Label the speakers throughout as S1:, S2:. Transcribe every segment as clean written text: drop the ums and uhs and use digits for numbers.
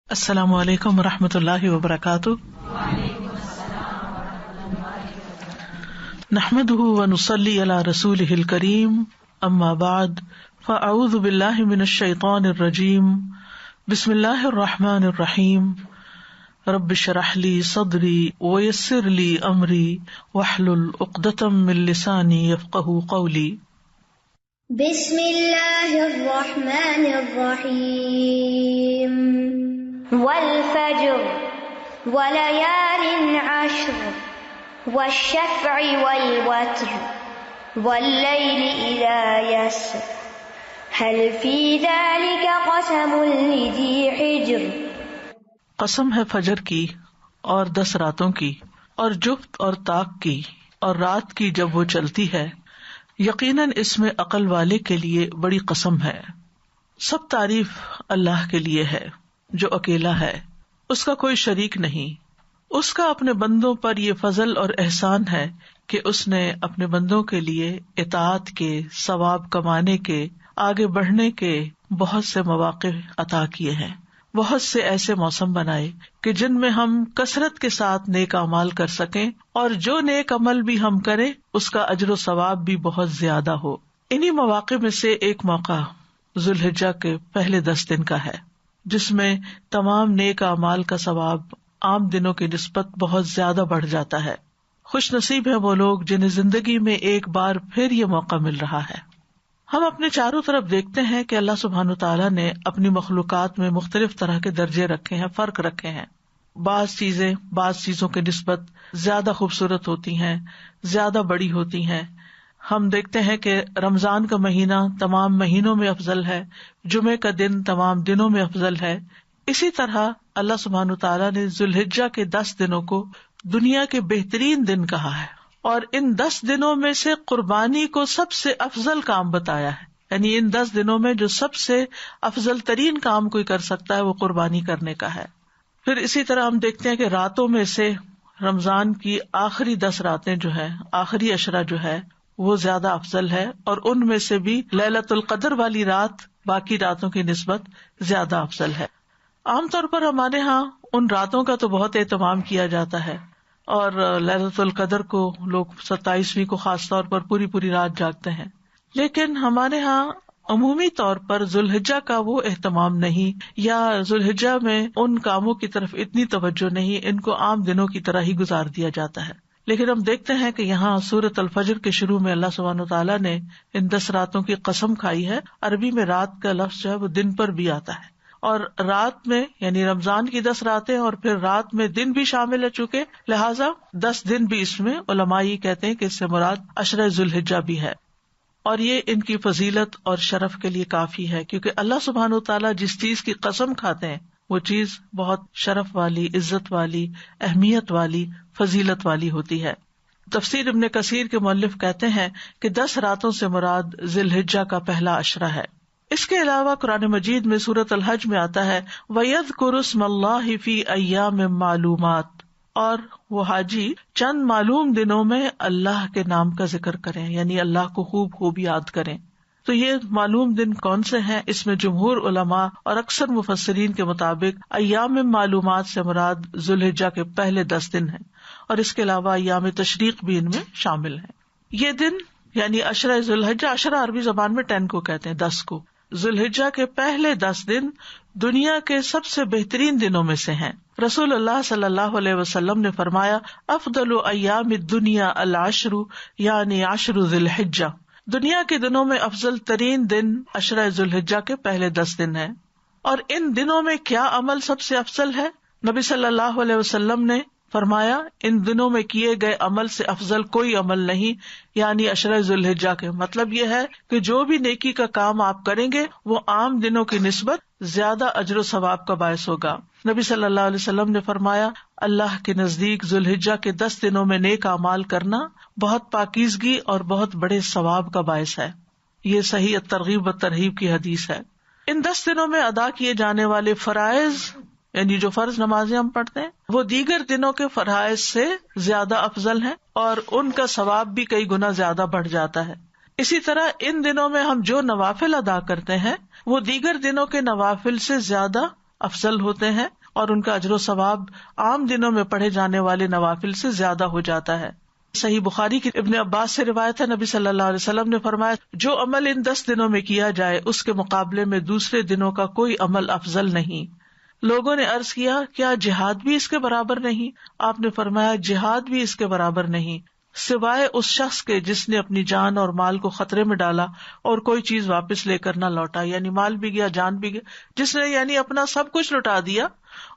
S1: السلام علیکم ورحمۃ اللہ وبرکاتہ۔ نحمده ونصلی علی رسولہ الکریم، اما بعد فاعوذ باللہ من الشیطان الرجیم، بسم اللہ الرحمن الرحیم، رب اشرح لی صدری ویسر لی امری واحلل عقدۃ من لسانی یفقہوا قولی۔
S2: بسم اللہ الرحمن الرحیم، والفجر وليال عشر والشفع والوتر والليل إذا يسر هل في ذلك قسم لذي حجر۔
S1: قسم ہے فجر کی اور 10 راتوں کی اور جفت اور طاق کی اور رات کی جب وہ چلتی ہے، یقیناً اس میں عقل والے کے لیے بڑی قسم ہے۔ سب تعریف اللہ کے لیے ہے جو اکیلا ہے، اس کا کوئی شریک نہیں۔ اس کا اپنے بندوں پر یہ فضل اور احسان ہے کہ اس نے اپنے بندوں کے لیے اطاعت کے، ثواب کمانے کے، آگے بڑھنے کے بہت سے مواقع عطا کیے ہیں، بہت سے ایسے موسم بنائے کہ جن میں ہم کثرت کے ساتھ نیک اعمال کر سکیں، اور جو نیک عمل بھی ہم کریں اس کا اجر و ثواب بھی بہت زیادہ ہو۔ انہی مواقع میں سے ایک موقع ذوالحجہ کے پہلے 10 دن کا ہے، جس میں تمام نیک اعمال کا ثواب عام دنوں کی نسبت بہت زیادہ بڑھ جاتا ہے۔ خوش نصیب ہیں وہ لوگ جنہیں زندگی میں ایک بار پھر یہ موقع مل رہا ہے۔ ہم اپنے چاروں طرف دیکھتے ہیں کہ اللہ سبحانہ وتعالیٰ نے اپنی مخلوقات میں مختلف طرح کے درجے رکھے ہیں، فرق رکھے ہیں۔ بعض چیزوں کی نسبت زیادہ خوبصورت ہوتی ہیں، زیادہ بڑی ہوتی ہیں۔ ہم دیکھتے ہیں کہ رمضان کا مہینہ تمام مہینوں میں افضل ہے، جمعے کا دن تمام دنوں میں افضل ہے۔ اسی طرح اللہ سبحانہ وتعالیٰ نے ذوالحجہ کے 10 دنوں کو دنیا کے بہترین دن کہا ہے، اور ان 10 دنوں میں سے قربانی کو سب سے افضل کام بتایا ہے۔ یعنی ان 10 دنوں میں جو سب سے افضل ترین کام کوئی کر سکتا ہے وہ قربانی کرنے کا ہے۔ پھر اسی طرح ہم دیکھتے ہیں کہ راتوں میں سے رمضان کی آخری 10 راتیں جو ہیں، آخری عشرہ جو ہے وہ زیادہ افضل ہے، اور ان میں سے بھی لیلۃ القدر والی رات باقی راتوں کی نسبت زیادہ افضل ہے۔ عام طور پر ہمارے ہاں ان راتوں کا تو بہت اہتمام کیا جاتا ہے، اور لیلۃ القدر کو لوگ 27ویں کو خاص طور پر پوری رات جاگتے ہیں، لیکن ہمارے ہاں عمومی طور پر ذوالحجہ کا وہ اہتمام نہیں، یا ذوالحجہ میں ان کاموں کی طرف اتنی توجہ نہیں، ان کو عام دنوں کی طرح ہی گزار دیا جاتا ہے۔ لیکن ہم دیکھتے ہیں کہ یہاں سورۃ الفجر کے شروع میں اللہ سبحانہ وتعالیٰ نے ان 10 راتوں کی قسم کھائی ہے۔ عربی میں رات کا لفظ جو ہے وہ دن پر بھی آتا ہے، اور رات میں یعنی رمضان کی 10 راتیں اور پھر رات میں دن بھی شامل ہے، چونکہ لہٰذا 10 دن بھی اس میں علماء یہ کہتے ہیں کہ اس سے مراد عشرہ ذوالحجہ بھی ہے، اور یہ ان کی فضیلت اور شرف کے لیے کافی ہے، کیونکہ اللہ سبحانہ وتعالیٰ جس چیز کی قسم کھاتے ہیں وہ چیز بہت شرف والی، عزت والی، اہمیت والی، فضیلت والی ہوتی ہے۔ تفسیر ابن کثیر کے مؤلف کہتے ہیں کہ 10 راتوں سے مراد ذی الحجہ کا پہلا عشرہ ہے۔ اس کے علاوہ قرآن مجید میں سورۃ الحج میں آتا ہے وَيَذْكُرُ اسْمَ اللَّهِ فِي أَيَّامٍ مَّعْلُومَاتٍ، اور وہ حاجی چند معلوم دنوں میں اللہ کے نام کا ذکر کریں، یعنی اللہ کو خوب یاد کریں۔ تو یہ معلوم دن کون سے ہیں؟ اس میں جمہور علماء اور اکثر مفسرین کے مطابق ایام معلومات سے مراد ذوالحجہ کے پہلے 10 دن ہیں، اور اس کے علاوہ ایام تشریق بھی ان میں شامل ہیں۔ یہ دن یعنی عشرہ ذوالحجہ، عشرہ عربی زبان میں 10 کو کہتے ہیں، 10 کو۔ ذوالحجہ کے پہلے 10 دن دنیا کے سب سے بہترین دنوں میں سے ہیں۔ رسول اللہ صلی اللہ علیہ وسلم نے فرمایا افضل ایام الدنیا العشر، یعنی 10 ذی الحجہ، دنیا کے دنوں میں افضل ترین دن عشرہ ذوالحجہ کے پہلے 10 دن ہیں۔ اور ان دنوں میں کیا عمل سب سے افضل ہے؟ نبی صلی اللہ علیہ وسلم نے فرمایا ان دنوں میں کیے گئے عمل سے افضل کوئی عمل نہیں، یعنی عشرہ ذوالحجہ کے۔ مطلب یہ ہے کہ جو بھی نیکی کا کام آپ کریں گے وہ عام دنوں کی نسبت زیادہ اجر و ثواب کا باعث ہوگا۔ نبی صلی اللہ علیہ وسلم نے فرمایا اللہ کے نزدیک ذوالحجہ کے 10 دنوں میں نیک اعمال کرنا بہت پاکیزگی اور بہت بڑے ثواب کا باعث ہے۔ یہ صحیح الترغیب والترہیب کی حدیث ہے۔ ان 10 دنوں میں ادا کیے جانے والے فرائض، یعنی جو فرض نمازیں ہم پڑھتے ہیں، وہ دیگر دنوں کے فرائض سے زیادہ افضل ہیں، اور ان کا ثواب بھی کئی گنا زیادہ بڑھ جاتا ہے۔ اسی طرح ان دنوں میں ہم جو نوافل ادا کرتے ہیں وہ دیگر دنوں کے نوافل سے زیادہ افضل ہوتے ہیں اور ان کا اجر و ثواب عام دنوں میں پڑھے جانے والے نوافل سے زیادہ ہو جاتا ہے. صحیح بخاری کی ابن عباس سے روایت ہے، نبی صلی اللہ علیہ وسلم نے فرمایا جو عمل ان 10 دنوں میں کیا جائے اس کے مقابلے میں دوسرے دنوں کا کوئی عمل افضل نہیں. لوگوں نے عرض کیا کیا جہاد بھی اس کے برابر نہیں؟ آپ نے فرمایا جہاد بھی اس کے برابر نہیں، سوائے اس شخص کے جس نے اپنی جان اور مال کو خطرے میں ڈالا اور کوئی چیز واپس لے کر نہ لوٹا. یعنی مال بھی گیا، جان بھی گیا، جس نے یعنی اپنا سب کچھ لٹا دیا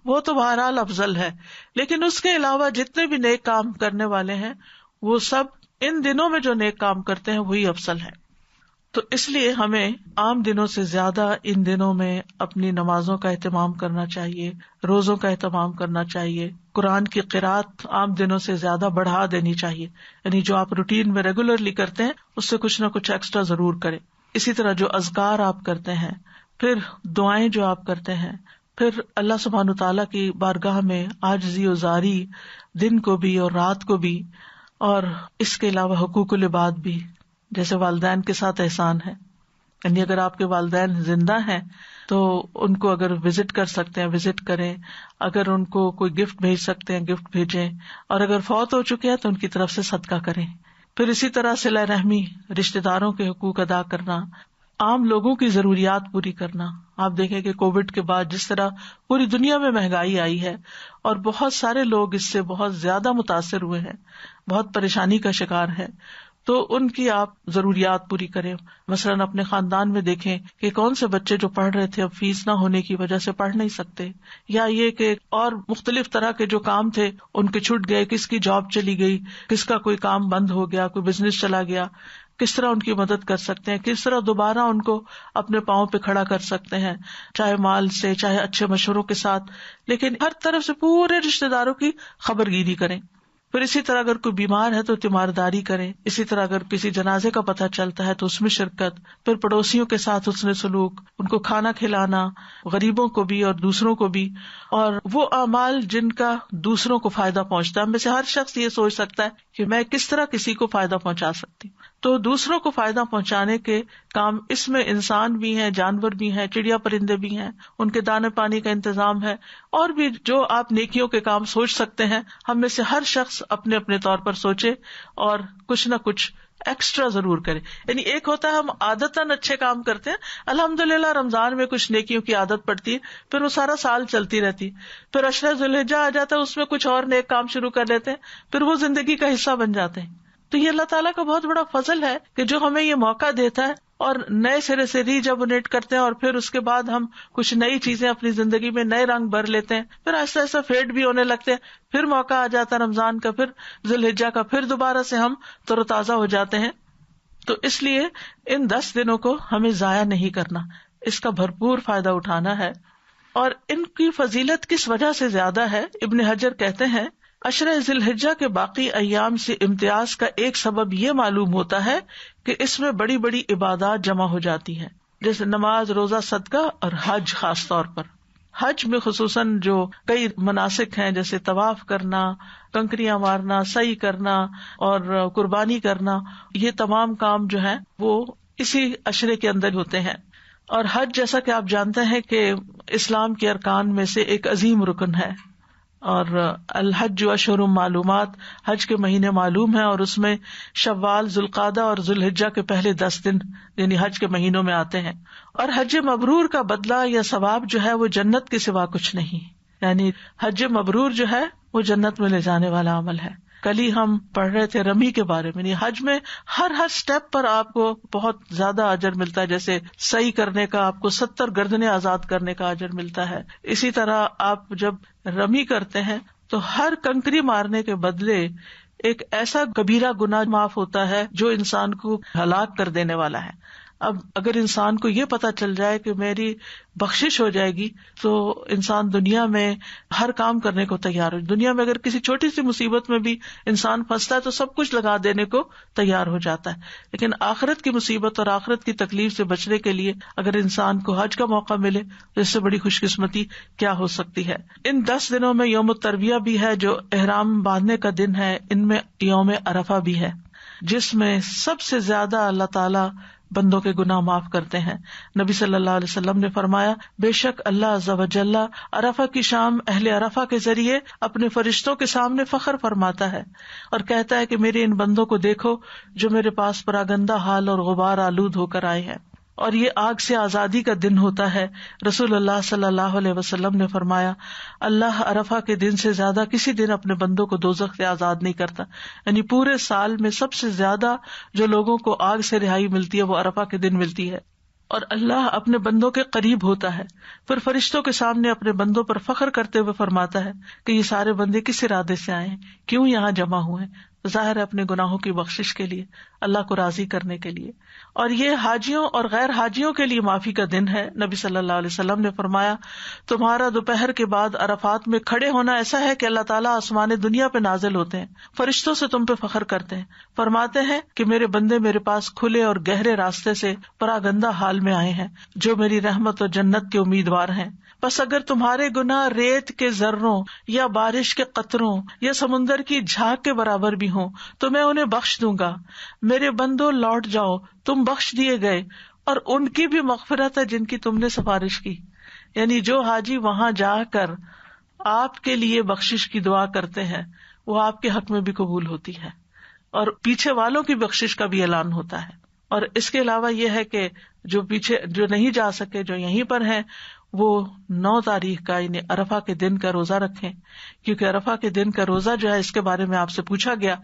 S1: وہ تو بہرحال افضل ہے. لیکن اس کے علاوہ جتنے بھی نیک کام کرنے والے ہیں وہ سب ان دنوں میں جو نیک کام کرتے ہیں وہی افضل ہے. تو اس لیے ہمیں عام دنوں سے زیادہ ان دنوں میں اپنی نمازوں کا اہتمام کرنا چاہیے، روزوں کا اہتمام کرنا چاہیے، قرآن کی قرأت عام دنوں سے زیادہ بڑھا دینی چاہیے. یعنی جو آپ روٹین میں ریگولرلی کرتے ہیں اس سے کچھ نہ کچھ ایکسٹرا ضرور کریں. اسی طرح جو اذکار آپ کرتے ہیں، پھر دعائیں جو آپ کرتے ہیں، پھر اللہ سبحانہ تعالیٰ کی بارگاہ میں عاجزی و زاری دن کو بھی اور رات کو بھی، اور اس کے علاوہ حقوق العباد بھی، جیسے والدین کے ساتھ احسان ہے. یعنی اگر آپ کے والدین زندہ ہیں تو ان کو اگر وزٹ کر سکتے ہیں وزٹ کریں، اگر ان کو کوئی گفٹ بھیج سکتے ہیں گفٹ بھیجیں، اور اگر فوت ہو چکے ہیں تو ان کی طرف سے صدقہ کریں. پھر اسی طرح صلہ رحمی، رشتہ داروں کے حقوق ادا کرنا، عام لوگوں کی ضروریات پوری کرنا. آپ دیکھیں کہ کووڈ کے بعد جس طرح پوری دنیا میں مہنگائی آئی ہے اور بہت سارے لوگ اس سے بہت زیادہ متاثر ہوئے ہیں، بہت پریشانی کا شکار ہے، تو ان کی آپ ضروریات پوری کریں. مثلاً اپنے خاندان میں دیکھیں کہ کون سے بچے جو پڑھ رہے تھے اب فیس نہ ہونے کی وجہ سے پڑھ نہیں سکتے، یا یہ کہ اور مختلف طرح کے جو کام تھے ان کے چھوٹ گئے، کس کی جاب چلی گئی، کس کا کوئی کام بند ہو گیا، کوئی بزنس چلا گیا، کس طرح ان کی مدد کر سکتے ہیں، کس طرح دوبارہ ان کو اپنے پاؤں پہ کھڑا کر سکتے ہیں، چاہے مال سے، چاہے اچھے مشوروں کے ساتھ. لیکن ہر طرف سے پورے رشتہ داروں کی خبر گیری کریں. پھر اسی طرح اگر کوئی بیمار ہے تو تیمارداری کریں. اسی طرح اگر کسی جنازے کا پتہ چلتا ہے تو اس میں شرکت. پھر پڑوسیوں کے ساتھ حسن سلوک، ان کو کھانا کھلانا، غریبوں کو بھی اور دوسروں کو بھی، اور وہ اعمال جن کا دوسروں کو فائدہ پہنچتا ہے. ہم میں سے ہر شخص یہ سوچ سکتا ہے کہ میں کس طرح کسی کو فائدہ پہنچا سکتی ہوں. تو دوسروں کو فائدہ پہنچانے کے کام، اس میں انسان بھی ہیں، جانور بھی ہیں، چڑیا پرندے بھی ہیں، ان کے دانے پانی کا انتظام ہے، اور بھی جو آپ نیکیوں کے کام سوچ سکتے ہیں. ہم میں سے ہر شخص اپنے اپنے طور پر سوچے اور کچھ نہ کچھ ایکسٹرا ضرور کرے. یعنی ایک ہوتا ہے ہم عادتاً اچھے کام کرتے ہیں، الحمدللہ رمضان میں کچھ نیکیوں کی عادت پڑتی ہے، پھر وہ سارا سال چلتی رہتی. پھر عشرہ ذی الحجہ آ جاتا ہے، اس میں کچھ اور نیک کام شروع کر لیتے ہیں، پھر وہ زندگی کا حصہ بن جاتے ہیں. تو یہ اللہ تعالیٰ کا بہت بڑا فضل ہے کہ جو ہمیں یہ موقع دیتا ہے، اور نئے سرے سے ریجنریٹ کرتے ہیں، اور پھر اس کے بعد ہم کچھ نئی چیزیں اپنی زندگی میں نئے رنگ بھر لیتے ہیں، پھر آہستہ آہستہ فیڈ بھی ہونے لگتے ہیں، پھر موقع آ جاتا ہے رمضان کا، پھر ذی الحجہ کا، پھر دوبارہ سے ہم تر و تازہ ہو جاتے ہیں. تو اس لیے ان 10 دنوں کو ہمیں ضائع نہیں کرنا، اس کا بھرپور فائدہ اٹھانا ہے. اور ان کی فضیلت کس وجہ سے زیادہ ہے؟ ابن حجر کہتے ہیں عشرہ ذی الحجہ کے باقی ایام سے امتیاز کا ایک سبب یہ معلوم ہوتا ہے کہ اس میں بڑی بڑی عبادات جمع ہو جاتی ہیں، جیسے نماز، روزہ، صدقہ اور حج. خاص طور پر حج میں خصوصاً جو کئی مناسک ہیں، جیسے طواف کرنا، کنکریاں مارنا، سعی کرنا اور قربانی کرنا، یہ تمام کام جو ہیں وہ اسی عشرے کے اندر ہوتے ہیں. اور حج جیسا کہ آپ جانتے ہیں کہ اسلام کے ارکان میں سے ایک عظیم رکن ہے، اور الحج اشہر معلومات، حج کے مہینے معلوم ہیں، اور اس میں شوال، ذوالقعدہ اور ذوالحجہ کے پہلے 10 دن یعنی حج کے مہینوں میں آتے ہیں. اور حج مبرور کا بدلہ یا ثواب جو ہے وہ جنت کے سوا کچھ نہیں. یعنی حج مبرور جو ہے وہ جنت میں لے جانے والا عمل ہے. کل ہی ہم پڑھ رہے تھے رمی کے بارے میں. حج میں ہر سٹیپ پر آپ کو بہت زیادہ اجر ملتا ہے. جیسے سعی کرنے کا آپ کو 70 گردنیں آزاد کرنے کا اجر ملتا ہے. اسی طرح آپ جب رمی کرتے ہیں تو ہر کنکری مارنے کے بدلے ایک ایسا کبیرہ گناہ معاف ہوتا ہے جو انسان کو ہلاک کر دینے والا ہے. اب اگر انسان کو یہ پتا چل جائے کہ میری بخشش ہو جائے گی تو انسان دنیا میں ہر کام کرنے کو تیار ہو. دنیا میں اگر کسی چھوٹی سی مصیبت میں بھی انسان پھنستا ہے تو سب کچھ لگا دینے کو تیار ہو جاتا ہے. لیکن آخرت کی مصیبت اور آخرت کی تکلیف سے بچنے کے لیے اگر انسان کو حج کا موقع ملے تو اس سے بڑی خوش قسمتی کیا ہو سکتی ہے. ان 10 دنوں میں یوم الترویہ بھی ہے جو احرام باندھنے کا دن ہے. ان میں یوم عرفہ بھی ہے جس میں سب سے زیادہ اللہ تعالیٰ بندوں کے گناہ معاف کرتے ہیں. نبی صلی اللہ علیہ وسلم نے فرمایا بے شک اللہ عز و جل عرفہ کی شام اہل عرفہ کے ذریعے اپنے فرشتوں کے سامنے فخر فرماتا ہے اور کہتا ہے کہ میرے ان بندوں کو دیکھو جو میرے پاس پراگندہ حال اور غبار آلود ہو کر آئے ہیں. اور یہ آگ سے آزادی کا دن ہوتا ہے. رسول اللہ صلی اللہ علیہ وسلم نے فرمایا اللہ عرفہ کے دن سے زیادہ کسی دن اپنے بندوں کو دوزخ سے آزاد نہیں کرتا. یعنی پورے سال میں سب سے زیادہ جو لوگوں کو آگ سے رہائی ملتی ہے وہ عرفہ کے دن ملتی ہے. اور اللہ اپنے بندوں کے قریب ہوتا ہے. پھر فرشتوں کے سامنے اپنے بندوں پر فخر کرتے ہوئے فرماتا ہے کہ یہ سارے بندے کس ارادے سے آئے ہیں, کیوں یہاں جمع ہوئے ہیں؟ ظاہر ہے اپنے گناہوں کی بخشش کے لیے, اللہ کو راضی کرنے کے لیے. اور یہ حاجیوں اور غیر حاجیوں کے لیے معافی کا دن ہے. نبی صلی اللہ علیہ وسلم نے فرمایا تمہارا دوپہر کے بعد عرفات میں کھڑے ہونا ایسا ہے کہ اللہ تعالیٰ آسمان دنیا پہ نازل ہوتے ہیں, فرشتوں سے تم پہ فخر کرتے ہیں, فرماتے ہیں کہ میرے بندے میرے پاس کھلے اور گہرے راستے سے پراگندہ حال میں آئے ہیں جو میری رحمت اور جنت کے امیدوار ہیں. بس اگر تمہارے گناہ ریت کے ذروں یا بارش کے قطروں یا سمندر کی جھاگ کے برابر بھی ہوں تو میں انہیں بخش دوں گا. میرے بندوں لوٹ جاؤ, تم بخش دیے گئے, اور ان کی بھی مغفرت ہے جن کی تم نے سفارش کی. یعنی جو حاجی وہاں جا کر آپ کے لیے بخشش کی دعا کرتے ہیں وہ آپ کے حق میں بھی قبول ہوتی ہے, اور پیچھے والوں کی بخشش کا بھی اعلان ہوتا ہے. اور اس کے علاوہ یہ ہے کہ جو پیچھے جو نہیں جا سکے, جو یہیں پر ہیں, وہ 9 تاریخ کا یعنی عرفہ کے دن کا روزہ رکھیں, کیونکہ عرفہ کے دن کا روزہ جو ہے اس کے بارے میں آپ سے پوچھا گیا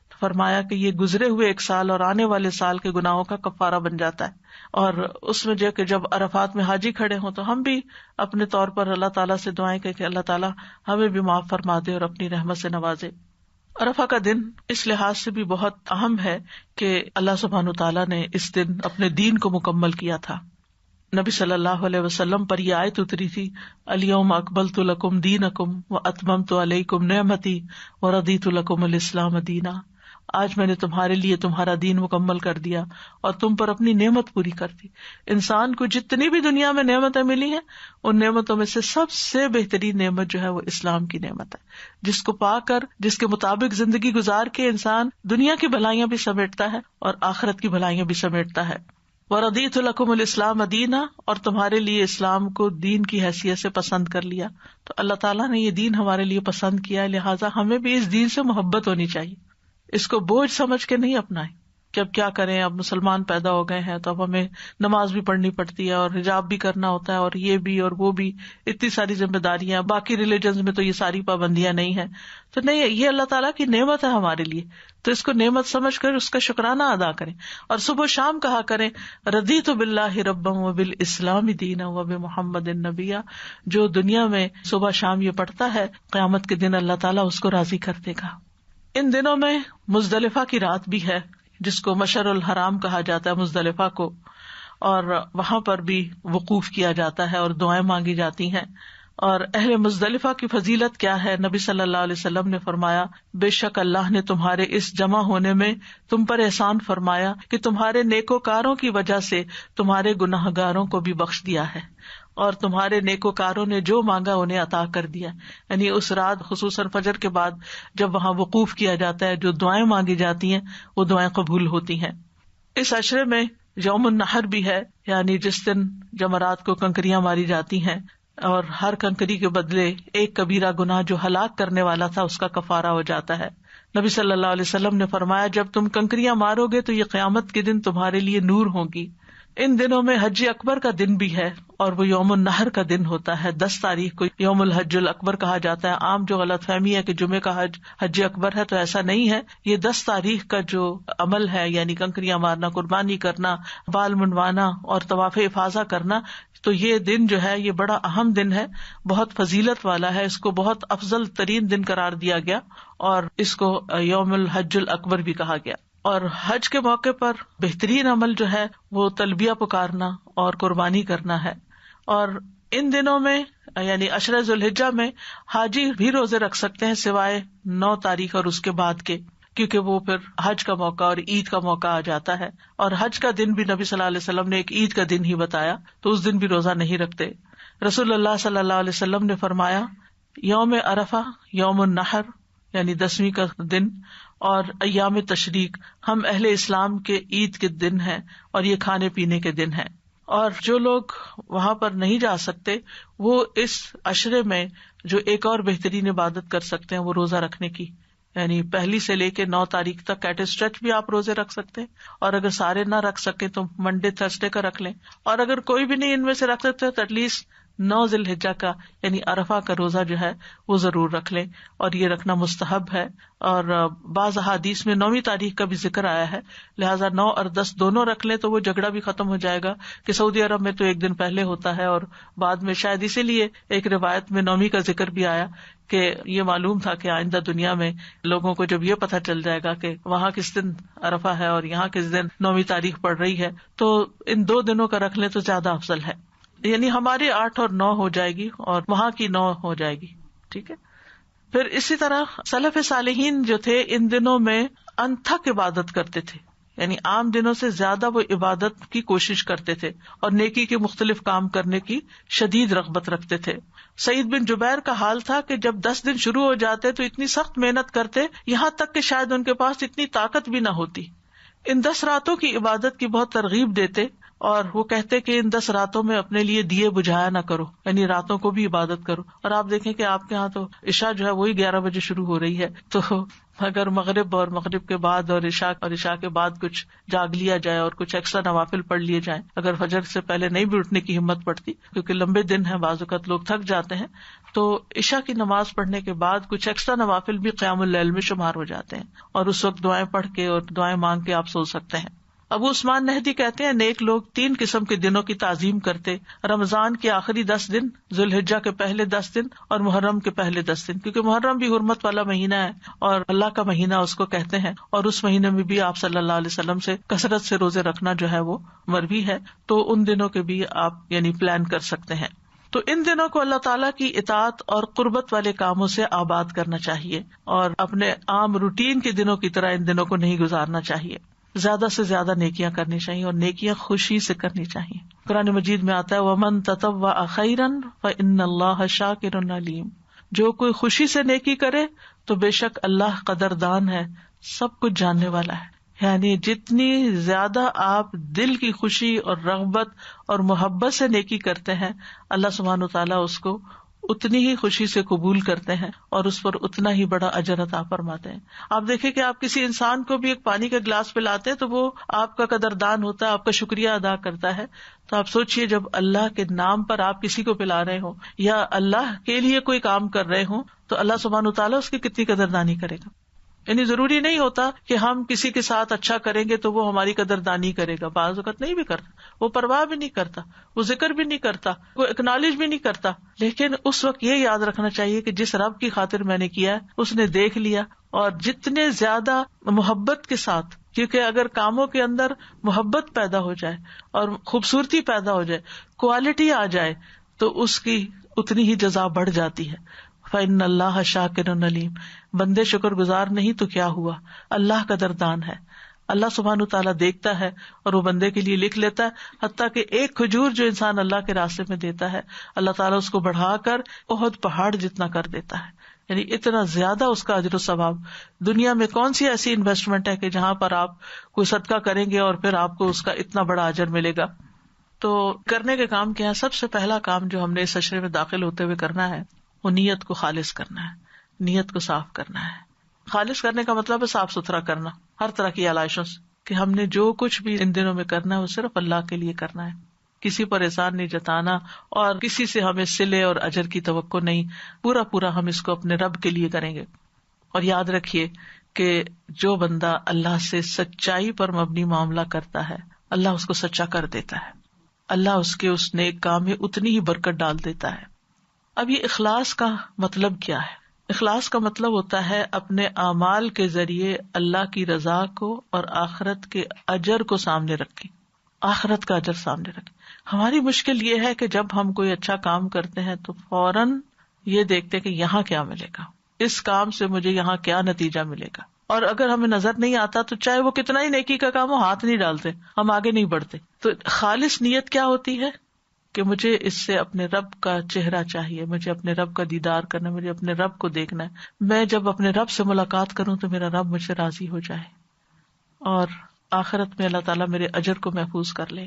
S1: تو فرمایا کہ یہ گزرے ہوئے 1 سال اور آنے والے سال کے گناہوں کا کفارہ بن جاتا ہے. اور اس میں جو کہ جب عرفات میں حاجی کھڑے ہوں تو ہم بھی اپنے طور پر اللہ تعالیٰ سے دعائیں کہ اللہ تعالیٰ ہمیں بھی معاف فرما دے اور اپنی رحمت سے نوازے. عرفہ کا دن اس لحاظ سے بھی بہت اہم ہے کہ اللہ سبحانہ تعالیٰ نے اس دن اپنے دین کو مکمل کیا تھا. نبی صلی اللہ علیہ وسلم پر یہ آیت اتری تھی الیوم اکملت لکم دینکم واتممت علیکم نعمتی ورضیت لکم الاسلام دینا. آج میں نے تمہارے لیے تمہارا دین مکمل کر دیا اور تم پر اپنی نعمت پوری کر دی. انسان کو جتنی بھی دنیا میں نعمتیں ملی ہیں ان نعمتوں میں سے سب سے بہترین نعمت جو ہے وہ اسلام کی نعمت ہے, جس کو پا کر جس کے مطابق زندگی گزار کے انسان دنیا کی بھلائیاں بھی سمیٹتا ہے اور آخرت کی بھلائیاں بھی سمیٹتا ہے. وَرَضِيتُ لَكُمُ الْإِسْلَامَ دِينًا, اور تمہارے لیے اسلام کو دین کی حیثیت سے پسند کر لیا. تو اللہ تعالیٰ نے یہ دین ہمارے لیے پسند کیا ہے, لہٰذا ہمیں بھی اس دین سے محبت ہونی چاہیے. اس کو بوجھ سمجھ کے نہیں اپنائیں کہ اب کیا کریں, اب مسلمان پیدا ہو گئے ہیں تو اب ہمیں نماز بھی پڑھنی پڑتی ہے اور حجاب بھی کرنا ہوتا ہے اور یہ بھی اور وہ بھی, اتنی ساری ذمہ داریاں. باقی ریلیجنز میں تو یہ ساری پابندیاں نہیں ہیں. تو نہیں, یہ اللہ تعالیٰ کی نعمت ہے ہمارے لیے, تو اس کو نعمت سمجھ کر اس کا شکرانہ ادا کریں اور صبح و شام کہا کریں رضیت باللہ ربا وبالاسلام دینا وبمحمد نبیا. جو دنیا میں صبح شام یہ پڑھتا ہے قیامت کے دن اللہ تعالیٰ اس کو راضی کر دے گا. ان دنوں میں مزدلفہ کی رات بھی ہے جس کو مشعر الحرام کہا جاتا ہے مزدلفہ کو, اور وہاں پر بھی وقوف کیا جاتا ہے اور دعائیں مانگی جاتی ہیں. اور اہل مزدلفہ کی فضیلت کیا ہے؟ نبی صلی اللہ علیہ وسلم نے فرمایا بے شک اللہ نے تمہارے اس جمع ہونے میں تم پر احسان فرمایا کہ تمہارے نیکوکاروں کی وجہ سے تمہارے گناہگاروں کو بھی بخش دیا ہے, اور تمہارے نیکوکاروں نے جو مانگا انہیں عطا کر دیا. یعنی اس رات خصوصاً فجر کے بعد جب وہاں وقوف کیا جاتا ہے, جو دعائیں مانگی جاتی ہیں وہ دعائیں قبول ہوتی ہیں. اس عشرے میں یوم النحر بھی ہے, یعنی جس دن جمرات کو کنکریاں ماری جاتی ہیں اور ہر کنکری کے بدلے ایک کبیرہ گناہ جو ہلاک کرنے والا تھا اس کا کفارہ ہو جاتا ہے. نبی صلی اللہ علیہ وسلم نے فرمایا جب تم کنکریاں مارو گے تو یہ قیامت کے دن تمہارے لیے نور ہوگی. ان دنوں میں حج اکبر کا دن بھی ہے اور وہ یوم النحر کا دن ہوتا ہے. 10 تاریخ کو یوم الحج الاکبر کہا جاتا ہے. عام جو غلط فہمی ہے کہ جمعے کا حج اکبر ہے, تو ایسا نہیں ہے. یہ 10 تاریخ کا جو عمل ہے یعنی کنکریاں مارنا, قربانی کرنا, بال منڈوانا اور طواف افاضہ کرنا, تو یہ دن جو ہے یہ بڑا اہم دن ہے, بہت فضیلت والا ہے. اس کو بہت افضل ترین دن قرار دیا گیا اور اس کو یوم الحج الاکبر بھی کہا گیا. اور حج کے موقع پر بہترین عمل جو ہے وہ تلبیہ پکارنا اور قربانی کرنا ہے. اور ان دنوں میں یعنی عشرہ ذی الحجہ میں حاجی بھی روزے رکھ سکتے ہیں سوائے 9 تاریخ اور اس کے بعد کے, کیونکہ وہ پھر حج کا موقع اور عید کا موقع آ جاتا ہے. اور حج کا دن بھی نبی صلی اللہ علیہ وسلم نے ایک عید کا دن ہی بتایا, تو اس دن بھی روزہ نہیں رکھتے. رسول اللہ صلی اللہ علیہ وسلم نے فرمایا یوم عرفہ, یوم النحر, یعنی 10ویں کا دن اور ایام تشریق ہم اہل اسلام کے عید کے دن ہیں اور یہ کھانے پینے کے دن ہیں. اور جو لوگ وہاں پر نہیں جا سکتے وہ اس عشرے میں جو ایک اور بہترین عبادت کر سکتے ہیں وہ روزہ رکھنے کی، یعنی 1 سے لے کے 9 تاریخ تک ایٹ اسٹریچ بھی آپ روزے رکھ سکتے ہیں، اور اگر سارے نہ رکھ سکیں تو منڈے تھرسڈے کا رکھ لیں، اور اگر کوئی بھی نہیں ان میں سے رکھ سکتے تو ایٹ لیسٹ 9 ذی الحجہ کا یعنی عرفہ کا روزہ جو ہے وہ ضرور رکھ لیں، اور یہ رکھنا مستحب ہے. اور بعض احادیث میں 9ویں تاریخ کا بھی ذکر آیا ہے، لہٰذا 9 اور 10 دونوں رکھ لیں تو وہ جھگڑا بھی ختم ہو جائے گا کہ سعودی عرب میں تو ایک دن پہلے ہوتا ہے، اور بعد میں شاید اسی لیے ایک روایت میں 9ویں کا ذکر بھی آیا کہ یہ معلوم تھا کہ آئندہ دنیا میں لوگوں کو جب یہ پتہ چل جائے گا کہ وہاں کس دن عرفہ ہے اور یہاں کس دن 9ویں تاریخ پڑ رہی ہے تو ان 2 دنوں کا رکھ لیں تو زیادہ افضل ہے، یعنی ہماری 8 اور 9 ہو جائے گی اور وہاں کی 9 ہو جائے گی. ٹھیک ہے. پھر اسی طرح سلف صالحین جو تھے ان دنوں میں انتھک عبادت کرتے تھے، یعنی عام دنوں سے زیادہ وہ عبادت کی کوشش کرتے تھے اور نیکی کے مختلف کام کرنے کی شدید رغبت رکھتے تھے. سعید بن جبیر کا حال تھا کہ جب 10 دن شروع ہو جاتے تو اتنی سخت محنت کرتے یہاں تک کہ شاید ان کے پاس اتنی طاقت بھی نہ ہوتی. ان 10 راتوں کی عبادت کی بہت ترغیب دیتے اور وہ کہتے کہ ان 10 راتوں میں اپنے لیے دیے بجھایا نہ کرو، یعنی راتوں کو بھی عبادت کرو. اور آپ دیکھیں کہ آپ کے ہاں تو عشاء جو ہے وہی 11 بجے شروع ہو رہی ہے، تو اگر مغرب اور مغرب کے بعد اور عشاء کے بعد کچھ جاگ لیا جائے اور کچھ ایکسٹرا نوافل پڑھ لیے جائیں، اگر فجر سے پہلے نہیں بھی اٹھنے کی ہمت پڑتی کیونکہ لمبے دن ہیں، بعض اوقات لوگ تھک جاتے ہیں، تو عشاء کی نماز پڑھنے کے بعد کچھ ایکسٹرا نوافل بھی قیام اللیل میں شمار ہو جاتے ہیں، اور اس وقت دعائیں پڑھ کے اور دعائیں مانگ کے آپ سو سکتے ہیں. ابو عثمان نہدی کہتے ہیں نیک لوگ 3 قسم کے دنوں کی تعظیم کرتے: رمضان کے آخری 10 دن، ذو الحجہ کے پہلے 10 دن اور محرم کے پہلے 10 دن، کیونکہ محرم بھی حرمت والا مہینہ ہے اور اللہ کا مہینہ اس کو کہتے ہیں، اور اس مہینے میں بھی آپ صلی اللہ علیہ وسلم سے کثرت سے روزے رکھنا جو ہے وہ مروی ہے، تو ان دنوں کے بھی آپ یعنی پلان کر سکتے ہیں. تو ان دنوں کو اللہ تعالیٰ کی اطاعت اور قربت والے کاموں سے آباد کرنا چاہیے، اور اپنے عام روٹین کے دنوں کی طرح ان دنوں کو نہیں گزارنا چاہیے. زیادہ سے زیادہ نیکیاں کرنی چاہیے اور نیکیاں خوشی سے کرنی چاہیے. قرآن مجید میں آتا ہے وَمَن تَطَوَّعَ خَيْرًا فَإِنَّ اللَّهَ شَاكِرٌ عَلِيمٌ، جو کوئی خوشی سے نیکی کرے تو بے شک اللہ قدردان ہے، سب کچھ جاننے والا ہے. یعنی جتنی زیادہ آپ دل کی خوشی اور رغبت اور محبت سے نیکی کرتے ہیں اللہ سبحانہ وتعالیٰ اس کو اتنی ہی خوشی سے قبول کرتے ہیں اور اس پر اتنا ہی بڑا اجر عطا فرماتے ہیں. آپ دیکھیں کہ آپ کسی انسان کو بھی ایک پانی کا گلاس پلاتے ہیں تو وہ آپ کا قدردان ہوتا ہے، آپ کا شکریہ ادا کرتا ہے. تو آپ سوچئے جب اللہ کے نام پر آپ کسی کو پلا رہے ہوں یا اللہ کے لیے کوئی کام کر رہے ہوں تو اللہ سبحانہ وتعالیٰ اس کی کتنی قدردانی کرے گا. یعنی ضروری نہیں ہوتا کہ ہم کسی کے ساتھ اچھا کریں گے تو وہ ہماری قدردانی کرے گا، بعض اوقات نہیں بھی کرتا، وہ پرواہ بھی نہیں کرتا، وہ ذکر بھی نہیں کرتا، وہ اکنالج بھی نہیں کرتا. لیکن اس وقت یہ یاد رکھنا چاہیے کہ جس رب کی خاطر میں نے کیا ہے اس نے دیکھ لیا، اور جتنے زیادہ محبت کے ساتھ، کیونکہ اگر کاموں کے اندر محبت پیدا ہو جائے اور خوبصورتی پیدا ہو جائے، کوالٹی آ جائے، تو اس کی اتنی ہی جزا بڑھ جاتی ہے. فَإِنَّ اللَّهَ شَاكِرٌ عَلِيمٌ، بندے شکر گزار نہیں تو کیا ہوا، اللہ قدردان ہے. اللہ سبحانہ تعالیٰ دیکھتا ہے اور وہ بندے کے لیے لکھ لیتا ہے، حتیٰ کہ ایک کھجور جو انسان اللہ کے راستے میں دیتا ہے اللہ تعالیٰ اس کو بڑھا کر احد پہاڑ جتنا کر دیتا ہے. یعنی اتنا زیادہ اس کا اجر و ثواب. دنیا میں کون سی ایسی انویسٹمنٹ ہے کہ جہاں پر آپ کوئی صدقہ کریں گے اور پھر آپ کو اس کا اتنا بڑا اجر ملے گا. تو کرنے کے کام کیا ہے؟ سب سے پہلا کام جو ہم نے اس عشرے میں داخل ہوتے ہوئے کرنا ہے وہ نیت کو خالص کرنا ہے، نیت کو صاف کرنا ہے. خالص کرنے کا مطلب ہے صاف ستھرا کرنا ہر طرح کی علائشوں سے، کہ ہم نے جو کچھ بھی ان دنوں میں کرنا ہے وہ صرف اللہ کے لیے کرنا ہے، کسی پر احسان نہیں جتانا اور کسی سے ہمیں صلے اور اجر کی توقع نہیں. پورا پورا ہم اس کو اپنے رب کے لیے کریں گے. اور یاد رکھیے کہ جو بندہ اللہ سے سچائی پر مبنی معاملہ کرتا ہے اللہ اس کو سچا کر دیتا ہے، اللہ اس کے اس نیک کام میں اتنی ہی برکت ڈال دیتا ہے. اب یہ اخلاص کا مطلب کیا ہے؟ اخلاص کا مطلب ہوتا ہے اپنے اعمال کے ذریعے اللہ کی رضا کو اور آخرت کے اجر کو سامنے رکھیں، آخرت کا اجر سامنے رکھیں. ہماری مشکل یہ ہے کہ جب ہم کوئی اچھا کام کرتے ہیں تو فوراً یہ دیکھتے کہ یہاں کیا ملے گا، اس کام سے مجھے یہاں کیا نتیجہ ملے گا، اور اگر ہمیں نظر نہیں آتا تو چاہے وہ کتنا ہی نیکی کا کام ہو ہاتھ نہیں ڈالتے، ہم آگے نہیں بڑھتے. تو خالص نیت کیا ہوتی ہے؟ کہ مجھے اس سے اپنے رب کا چہرہ چاہیے، مجھے اپنے رب کا دیدار کرنا، مجھے اپنے رب کو دیکھنا ہے. میں جب اپنے رب سے ملاقات کروں تو میرا رب مجھ سے راضی ہو جائے اور آخرت میں اللہ تعالیٰ میرے اجر کو محفوظ کر لے.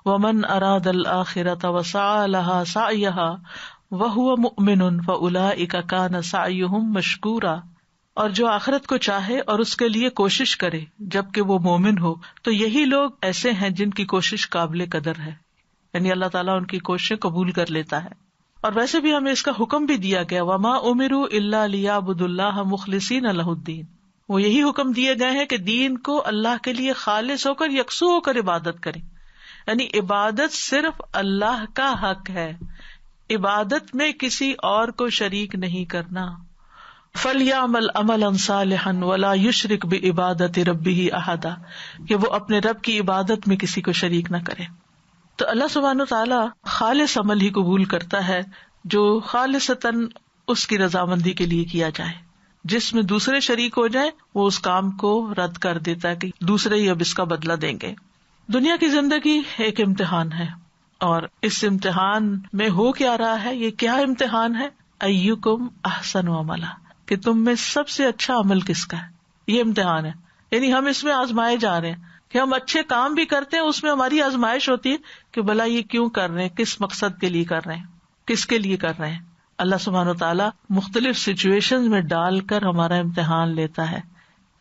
S1: وَمَنْ أَرَادَ الْآخِرَةَ وَسَعَى لَهَا سَعْيَهَا وَهُوَ مُؤْمِنٌ فَأُولَئِكَ كَانَ سَعْيُهُمْ مَشْكُورًا. اور جو آخرت کو چاہے اور اس کے لیے کوشش کرے جبکہ وہ مومن ہو تو یہی لوگ ایسے ہیں جن کی کوشش قابل قدر ہے، یعنی اللہ تعالیٰ ان کی کوششیں قبول کر لیتا ہے. اور ویسے بھی ہمیں اس کا حکم بھی دیا گیا، وَمَا أُمِرُوا إِلَّا لِيَعْبُدُوا اللَّهَ مُخْلِصِينَ لَهُ الدِّينَ. وہ یہی حکم دیے گئے ہیں کہ دین کو اللہ کے لیے خالص ہو کر یکسو ہو کر عبادت کریں، یعنی عبادت صرف اللہ کا حق ہے، عبادت میں کسی اور کو شریک نہیں کرنا. فَلْيَعْمَلْ عَمَلًا صَالِحًا وَلَا يُشْرِكْ بِعِبَادَةِ رَبِّهِ أَحَدًا، کہ وہ اپنے رب کی عبادت میں کسی کو شریک نہ کرے. تو اللہ سبحانہ وتعالی خالص عمل ہی قبول کرتا ہے جو خالصتاً اس کی رضامندی کے لیے کیا جائے. جس میں دوسرے شریک ہو جائیں وہ اس کام کو رد کر دیتا ہے کہ دوسرے ہی اب اس کا بدلہ دیں گے. دنیا کی زندگی ایک امتحان ہے اور اس امتحان میں ہو کیا رہا ہے، یہ کیا امتحان ہے؟ ایکم احسن عملا، کہ تم میں سب سے اچھا عمل کس کا ہے. یہ امتحان ہے، یعنی ہم اس میں آزمائے جا رہے ہیں کہ ہم اچھے کام بھی کرتے ہیں، اس میں ہماری آزمائش ہوتی ہے کہ بھلا یہ کیوں کر رہے ہیں، کس مقصد کے لیے کر رہے ہیں، کس کے لیے کر رہے ہیں. اللہ سبحانہ وتعالیٰ مختلف سچویشن میں ڈال کر ہمارا امتحان لیتا ہے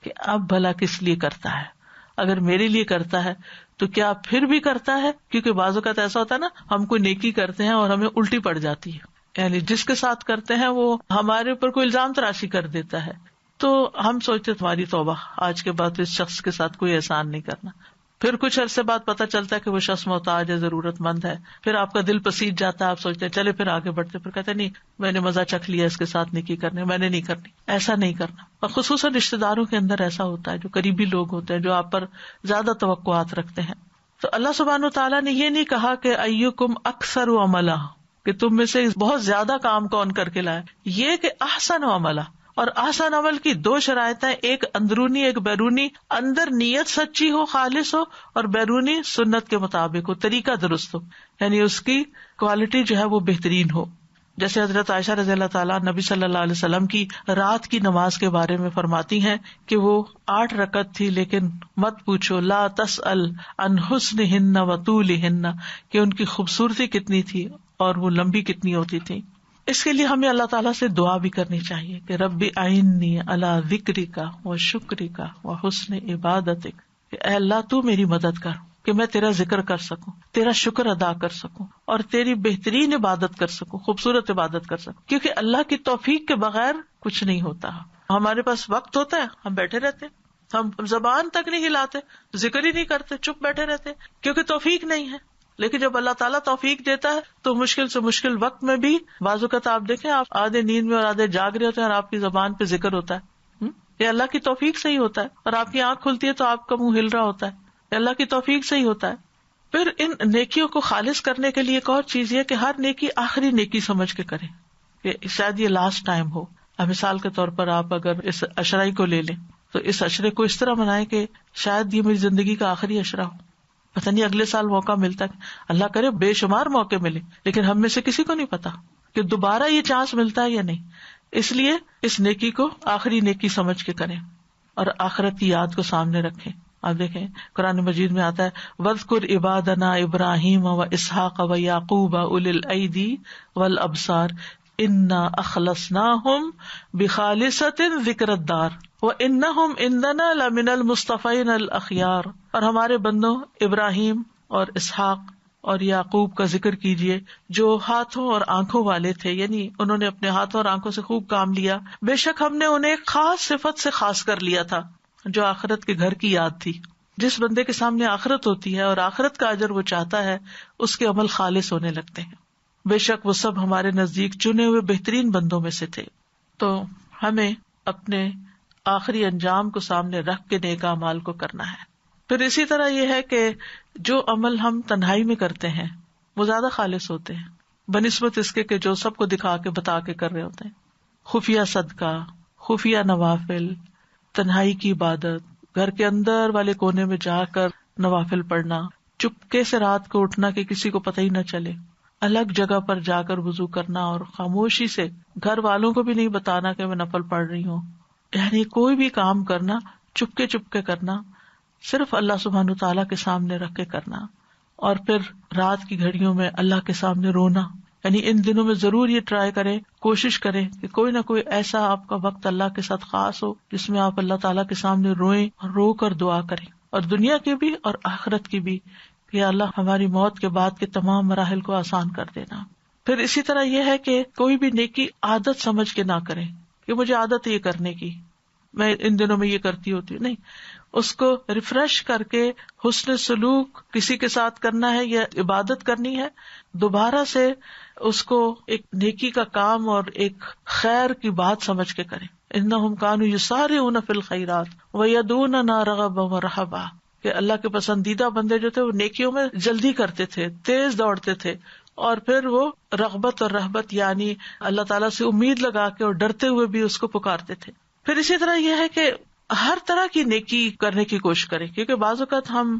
S1: کہ اب بھلا کس لیے کرتا ہے. اگر میرے لیے کرتا ہے تو کیا پھر بھی کرتا ہے؟ کیونکہ بعض اوقات ایسا ہوتا ہے نا، ہم کوئی نیکی کرتے ہیں اور ہمیں الٹی پڑ جاتی ہے، یعنی جس کے ساتھ کرتے ہیں وہ ہمارے اوپر کوئی الزام تراشی کر دیتا ہے، تو ہم سوچتے تمہاری توبہ، آج کے بعد اس شخص کے ساتھ کوئی احسان نہیں کرنا. پھر کچھ عرصے بعد پتہ چلتا ہے کہ وہ شخص محتاج ہے، ضرورت مند ہے، پھر آپ کا دل پسیج جاتا ہے، آپ سوچتے ہیں چلے پھر آگے بڑھتے، پھر کہتے ہیں نہیں میں نے مزہ چکھ لیا اس کے ساتھ نیکی کرنے، میں نے نہیں کرنی. ایسا نہیں کرنا. اور خصوصاً رشتے داروں کے اندر ایسا ہوتا ہے، جو قریبی لوگ ہوتے ہیں جو آپ پر زیادہ توقعات رکھتے ہیں. تو اللہ سبحانہ وتعالیٰ نے یہ نہیں کہا کہ ایکم اکثر عملا، کہ تم میں سے بہت زیادہ کام کون کر کے لائے، یہ کہ احسن عملا. اور احسن عمل کی دو شرائط ہیں، ایک اندرونی ایک بیرونی. اندر نیت سچی ہو، خالص ہو، اور بیرونی سنت کے مطابق ہو، طریقہ درست ہو، یعنی اس کی کوالٹی جو ہے وہ بہترین ہو. جیسے حضرت عائشہ رضی اللہ تعالیٰ نبی صلی اللہ علیہ وسلم کی رات کی نماز کے بارے میں فرماتی ہیں کہ وہ 8 رکعت تھی، لیکن مت پوچھو، لا تسأل عن حسنہن و طولہن، کہ ان کی خوبصورتی کتنی تھی اور وہ لمبی کتنی ہوتی تھی. اس کے لیے ہمیں اللہ تعالیٰ سے دعا بھی کرنی چاہیے کہ رب اعنی علی ذکرک و شکرک و حسن عبادتک، کہ اے اللہ تو میری مدد کر کہ میں تیرا ذکر کر سکوں، تیرا شکر ادا کر سکوں اور تیری بہترین عبادت کر سکوں، خوبصورت عبادت کر سکوں. کیونکہ اللہ کی توفیق کے بغیر کچھ نہیں ہوتا. ہمارے پاس وقت ہوتا ہے، ہم بیٹھے رہتے ہیں، ہم زبان تک نہیں ہلاتے، ذکر ہی نہیں کرتے، چپ بیٹھے رہتے کیونکہ توفیق نہیں ہے. لیکن جب اللہ تعالیٰ توفیق دیتا ہے تو مشکل سے مشکل وقت میں بھی بعض اوقات آپ دیکھیں آپ آدھے نیند میں اور آدھے جاگ رہے ہوتے ہیں اور آپ کی زبان پہ ذکر ہوتا ہے. یہ اللہ کی توفیق سے ہی ہوتا ہے. اور آپ کی آنکھ کھلتی ہے تو آپ کا منہ ہل رہا ہوتا ہے، یہ اللہ کی توفیق سے ہی ہوتا ہے. پھر ان نیکیوں کو خالص کرنے کے لیے ایک اور چیز یہ کہ ہر نیکی آخری نیکی سمجھ کے کریں، کہ شاید یہ لاسٹ ٹائم ہو. مثال کے طور پر آپ اگر اس عشرہ کو لے لیں تو اس عشرے کو اس طرح منائیں کہ شاید یہ میری زندگی کا آخری عشرہ ہو، پتہ نہیں اگلے سال موقع ملتا ہے، اللہ کرے بے شمار موقع ملے، لیکن ہم میں سے کسی کو نہیں پتا کہ دوبارہ یہ چانس ملتا ہے یا نہیں. اس لیے اس نیکی کو آخری نیکی سمجھ کے کریں اور آخرت کی یاد کو سامنے رکھیں. آپ دیکھیں قرآن مجید میں آتا ہے وَاذْكُرْ عِبَادَنَا إِبْرَاهِيمَ وَإِسْحَاقَ وَيَعْقُوبَ أُولِي الْأَيْدِي وَالْأَبْصَارِ إِنَّا أَخْلَصْنَاهُمْ بِخَالِصَةٍ ذِكْرَ الدَّارِ وَإِنَّهُمْ عِندَنَا لَمِنَ الْمُصْطَفَيْنَ الْأَخْيَارِ. اور ہمارے بندوں ابراہیم اور اسحاق اور یعقوب کا ذکر کیجیے جو ہاتھوں اور آنکھوں والے تھے، یعنی انہوں نے اپنے ہاتھوں اور آنکھوں سے خوب کام لیا. بے شک ہم نے انہیں خاص صفت سے خاص کر لیا تھا جو آخرت کے گھر کی یاد تھی. جس بندے کے سامنے آخرت ہوتی ہے اور آخرت کا اجر وہ چاہتا ہے اس کے عمل خالص ہونے لگتے ہیں. بے شک وہ سب ہمارے نزدیک چنے ہوئے بہترین بندوں میں سے تھے. تو ہمیں اپنے آخری انجام کو سامنے رکھ کے نیک اعمال کو کرنا ہے. پھر اسی طرح یہ ہے کہ جو عمل ہم تنہائی میں کرتے ہیں وہ زیادہ خالص ہوتے ہیں بنسبت اس کے کہ جو سب کو دکھا کے بتا کے کر رہے ہوتے ہیں. خفیہ صدقہ، خفیہ نوافل، تنہائی کی عبادت، گھر کے اندر والے کونے میں جا کر نوافل پڑھنا، چپکے سے رات کو اٹھنا کہ کسی کو پتہ ہی نہ چلے، الگ جگہ پر جا کر وضو کرنا اور خاموشی سے گھر والوں کو بھی نہیں بتانا کہ میں نفل پڑھ رہی ہوں. یعنی کوئی بھی کام کرنا چپکے چپکے کرنا، صرف اللہ سبحانہ تعالیٰ کے سامنے رکھ کے کرنا. اور پھر رات کی گھڑیوں میں اللہ کے سامنے رونا. یعنی ان دنوں میں ضرور یہ ٹرائی کریں، کوشش کریں کہ کوئی نہ کوئی ایسا آپ کا وقت اللہ کے ساتھ خاص ہو جس میں آپ اللہ تعالیٰ کے سامنے روئیں اور رو کر دعا کریں، اور دنیا کی بھی اور آخرت کی بھی، کہ اللہ ہماری موت کے بعد کے تمام مراحل کو آسان کر دینا. پھر اسی طرح یہ ہے کہ کوئی بھی نیکی عادت سمجھ کے نہ کریں کہ مجھے عادت ہے یہ کرنے کی، میں ان دنوں میں یہ کرتی ہوتی ہوں. نہیں، اس کو ریفریش کر کے حسن سلوک کسی کے ساتھ کرنا ہے یا عبادت کرنی ہے، دوبارہ سے اس کو ایک نیکی کا کام اور ایک خیر کی بات سمجھ کے کریں. انہم کانوا یسارعون فی الخیرات ویدعوننا رغبا ورہبا، کہ اللہ کے پسندیدہ بندے جو تھے وہ نیکیوں میں جلدی کرتے تھے، تیز دوڑتے تھے، اور پھر وہ رغبت اور رہبت یعنی اللہ تعالیٰ سے امید لگا کے اور ڈرتے ہوئے بھی اس کو پکارتے تھے. پھر اسی طرح یہ ہے کہ ہر طرح کی نیکی کرنے کی کوشش کریں، کیونکہ بعض اوقات ہم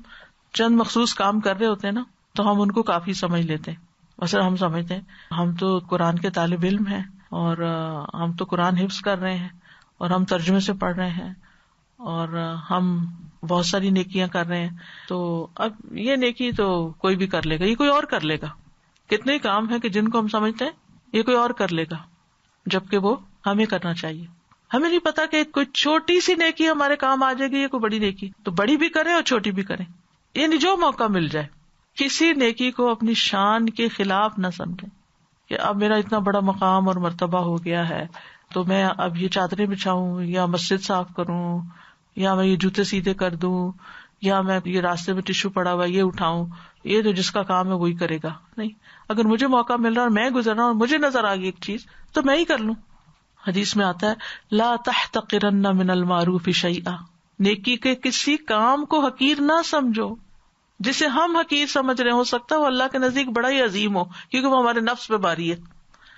S1: چند مخصوص کام کر رہے ہوتے ہیں نا، تو ہم ان کو کافی سمجھ لیتے ہیں. مثلا ہم سمجھتے ہیں ہم تو قرآن کے طالب علم ہیں اور ہم تو قرآن حفظ کر رہے ہیں اور ہم ترجمے سے پڑھ رہے ہیں اور ہم بہت ساری نیکیاں کر رہے ہیں، تو اب یہ نیکی تو کوئی بھی کر لے گا، یہ کوئی اور کر لے گا. کتنے کام ہیں کہ جن کو ہم سمجھتے ہیں یہ کوئی اور کر لے گا، جبکہ وہ ہمیں کرنا چاہیے. ہمیں نہیں پتا کہ کوئی چھوٹی سی نیکی ہمارے کام آ جائے گی یا کوئی بڑی نیکی، تو بڑی بھی کریں اور چھوٹی بھی کریں، یعنی جو موقع مل جائے. کسی نیکی کو اپنی شان کے خلاف نہ سمجھیں کہ اب میرا اتنا بڑا مقام اور مرتبہ ہو گیا ہے تو میں اب یہ چادریں بچھاؤں یا مسجد صاف کروں یا میں یہ جوتے سیدھے کر دوں یا میں یہ راستے میں ٹشو پڑا ہوا یہ اٹھاؤں، یہ تو جس کا کام ہے وہی کرے گا. نہیں، اگر مجھے موقع مل رہا اور میں گزر رہا ہوں اور مجھے نظر آ گئی ایک چیز تو میں ہی کر لوں. حدیث میں آتا ہے لا تحتقرن من المعروف شیئا، نیکی کے کسی کام کو حقیر نہ سمجھو. جسے ہم حقیر سمجھ رہے ہو سکتا ہے وہ اللہ کے نزدیک بڑا ہی عظیم ہو، کیونکہ وہ ہمارے نفس پہ باری ہے.